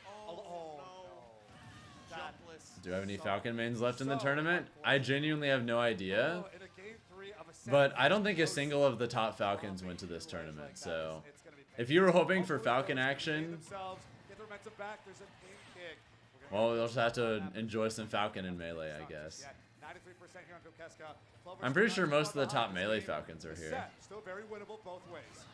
do I have any Falcon mains left in the tournament? I genuinely have no idea. in a game 3 of a set, But I don't think a single of the top Falcons went to this tournament, so if you were hoping for Falcon action, themselves, get their momentum back. There's an aim kick. well, you'll just have to enjoy some Falcon in Melee, I guess. Yeah, 93% here on Gokeska. Clovers I'm pretty sure not most of the behind top this Melee game. Falcons are The here. set still very winnable both ways.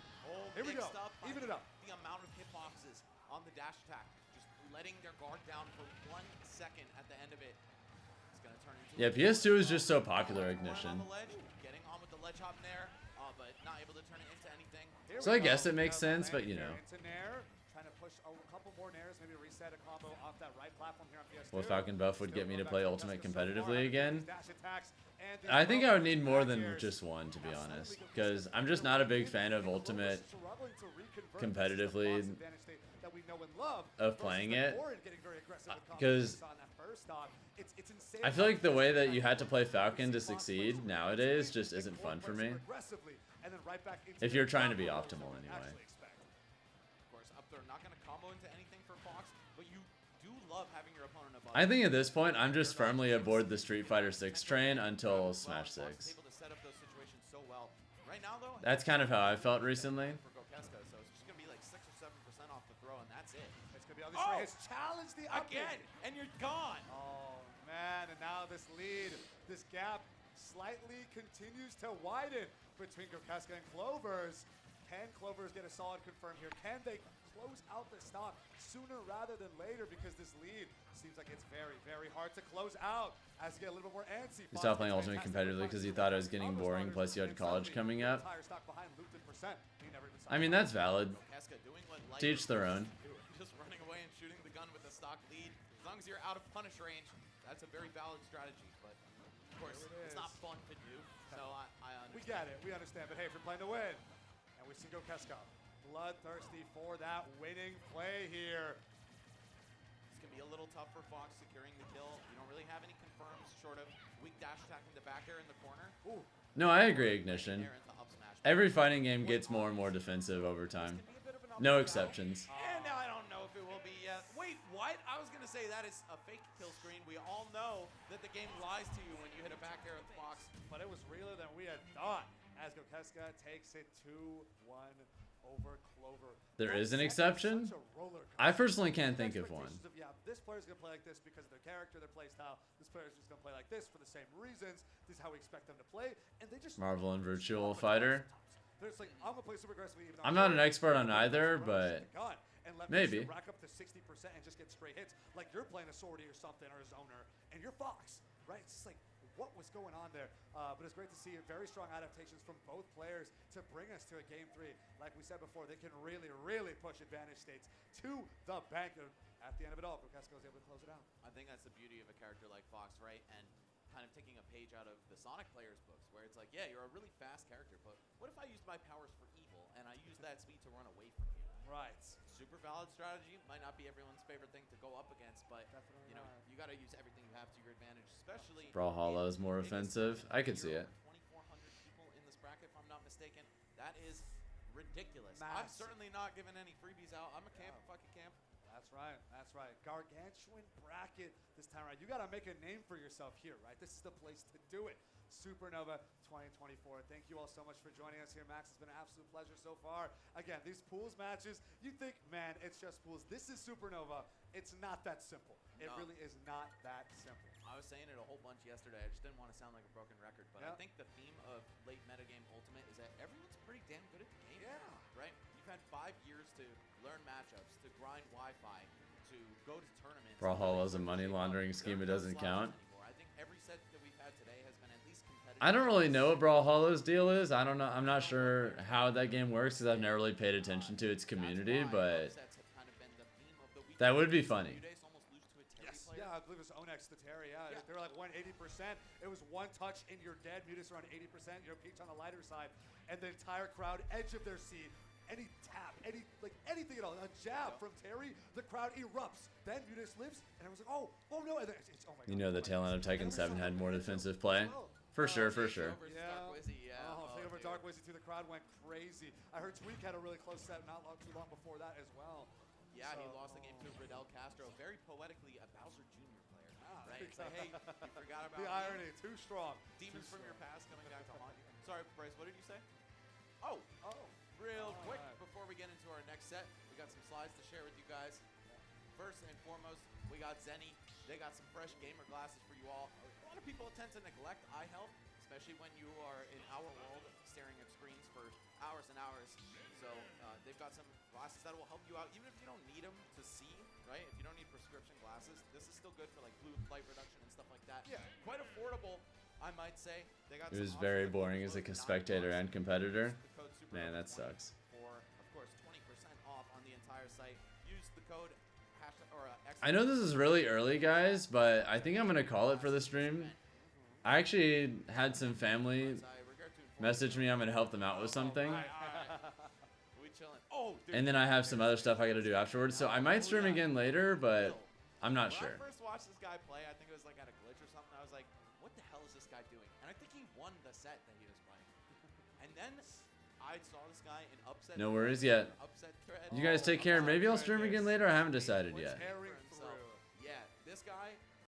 Here we go. Mixed up by Even it up. The amount of hitboxes on the dash attack, just letting their guard down for 1 second at the end of it. It's gonna turn into Yeah, PS2 is just so popular, Ignition. on the ledge, getting on with the ledge hop there, but not able to turn it into anything. So I guess it makes sense, but you know. Into Nair, trying to push a couple more Nairs, maybe reset a combo off that right platform here on PS2. Well, Falcon buff would get me to play Ultimate competitively again. Dash attacks and the I think I would need more than just one, to be honest, because I'm just not a big fan of Ultimate struggling to reconvert competitively this advantage state that we know and love of playing it, Warren getting very aggressive with combos because on that first stock. It's insane I feel like the way that you had to play Falcon to succeed nowadays just isn't fun for me, aggressively and then right back into if you're the trying to be combo optimal you anyway. actually expect. Of course, up there, not gonna combo into anything for Fox, but you do love having your opponent above. I think at this point, I'm just firmly aboard the Street Fighter 6 train until Smash 6. Able to set up those situations so well. Right now, though, That's kind of how I felt recently. for Gokeska, so it's just gonna be like 6 or 7% off the throw, and that's it. It's gonna be on this right. His challenge the up again, and you're gone. Oh man, and now this lead, this gap slightly continues to widen between Gokeska and Clovers. Can Clovers get a solid confirm here? Can they close out the stock sooner rather than later? Because this lead seems like it's very, very hard to close out as you get a little bit more antsy. He stopped playing Ultimate competitively because he thought it was getting boring, plus you had college coming up. I mean, that's valid. To each their own. Just running away and shooting the gun with a stock lead. As long as you're out of punish range, that's a very valid strategy. But, of course, it's not fun to do, so I understand. We get it. We understand. But, hey, if you're playing to win, and we see Gokeska bloodthirsty for that winning play here. It's going to be a little tough for Fox securing the kill. You don't really have any confirms short of weak dash attacking the back air in the corner. Ooh. No, I agree, Ignition. Every fighting game gets more and more defensive over time. No exceptions. And now I don't know if it will be yet. Wait, what? I was going to say that is a fake kill screen. We all know that the game lies to you when you hit a back air with Fox. But it was realer than we had thought as Gokeska takes it 2-1 over Clover. There is an exception? I personally can't think of one. Yeah, this player's going to play like this because of their character, their play style. This player's just going to play like this for the same reasons. This is how we expect them to play. And they just Marvel and Virtual Fighter. It's like, I'm going to play super aggressively. Even though I'm not an expert on either, but maybe. Rack up to 60% and just get straight hits. Like you're playing a Swordy or something or a Zoner, and you're Fox, right? It's just like, what was going on there? But it's great to see very strong adaptations from both players to bring us to a game 3. Like we said before, they can really, really push advantage states to the bank. At the end of it all, Gokeska was able to close it out. I think that's the beauty of a character like Fox, right? And kind of taking a page out of the Sonic players' books, where it's like, yeah, you're a really fast character, but what if I used my powers for evil, and I use that speed to run away from you? Right. Super valid strategy. Might not be everyone's favorite thing to go up against, but definitely you know, you got to use everything you have to your advantage, especially. Brawlhalla is more offensive. I could see it. 2,400 people in this bracket, if I'm not mistaken. That is ridiculous. Massive. I'm certainly not giving any freebies out. I'm a camp, fucking camp. That's right. That's right. Gargantuan bracket this time around. You got to make a name for yourself here, right? This is the place to do it. Supernova 2024. Thank you all so much for joining us here, Max. It's been an absolute pleasure so far. Again, these pools matches, you think, man, it's just pools. This is Supernova. It's not that simple. It really is not that simple. I was saying it a whole bunch yesterday. I just didn't want to sound like a broken record, but I think the theme of late metagame Ultimate is that everyone's pretty damn good at the game. Yeah. Right? You've had 5 years to learn matchups, to grind Wi-Fi, to go to tournaments. Brawlhalla is a money laundering scheme. It doesn't count. I think every set that we've had today has been at least competitive. I don't really know what Brawlhalla's deal is. I don't know. I'm not sure how that game works because I've never really paid attention to its community, but that would be funny. Yes. Yeah, I believe it was Onex to Terry. Yeah, they were like 180%. It was one touch and you're dead. Mutus around 80%. You know, Peach on the lighter side, and the entire crowd edge of their seat. Any tap, anything at all, a jab from Terry, the crowd erupts. Then Mutus lives, and I was like, oh no, and then it's, oh my God. You know the tail end of Tekken 7 had more defensive play. For sure, for sure. Yeah. Take over Dark Wizzy too. The crowd went crazy. I heard Tweak had a really close set not too long before that as well. Yeah, he lost the game to Riddell Castro. Very poetically, a Bowser Jr. player. Right? It's like, hey, you forgot about the irony. Too strong. Demons from your past coming back to haunt you. Sorry, Bryce, what did you say? Oh. Real quick, before we get into our next set, we got some slides to share with you guys. First and foremost, we got Zenny. They got some fresh gamer glasses for you all. A lot of people tend to neglect eye health, especially when you are in our world staring at screens for hours and hours. So they've got some glasses that will help you out, even if you don't need them to see, right? If you don't need prescription glasses, this is still good for like blue light reduction and stuff like that. Yeah. Quite affordable, I might say. They got it was very boring as a spectator and competitor. Man, that sucks. For, of course, 20% off on the entire site. Use the code I know this is really early, guys, but I think I'm going to call it for the stream. I actually had some family message me. I'm going to help them out with something. And then I have some other stuff I got to do afterwards. So I might stream again later, but I'm not sure. When I first watched this guy play, I think it was like at a glitch or something. I was like, what the hell is this guy doing? And I think he won the set that he was playing. And then I saw this guy in upset. No worries yet. You guys take care. Maybe I'll stream again later. I haven't decided yet. Yeah, this guy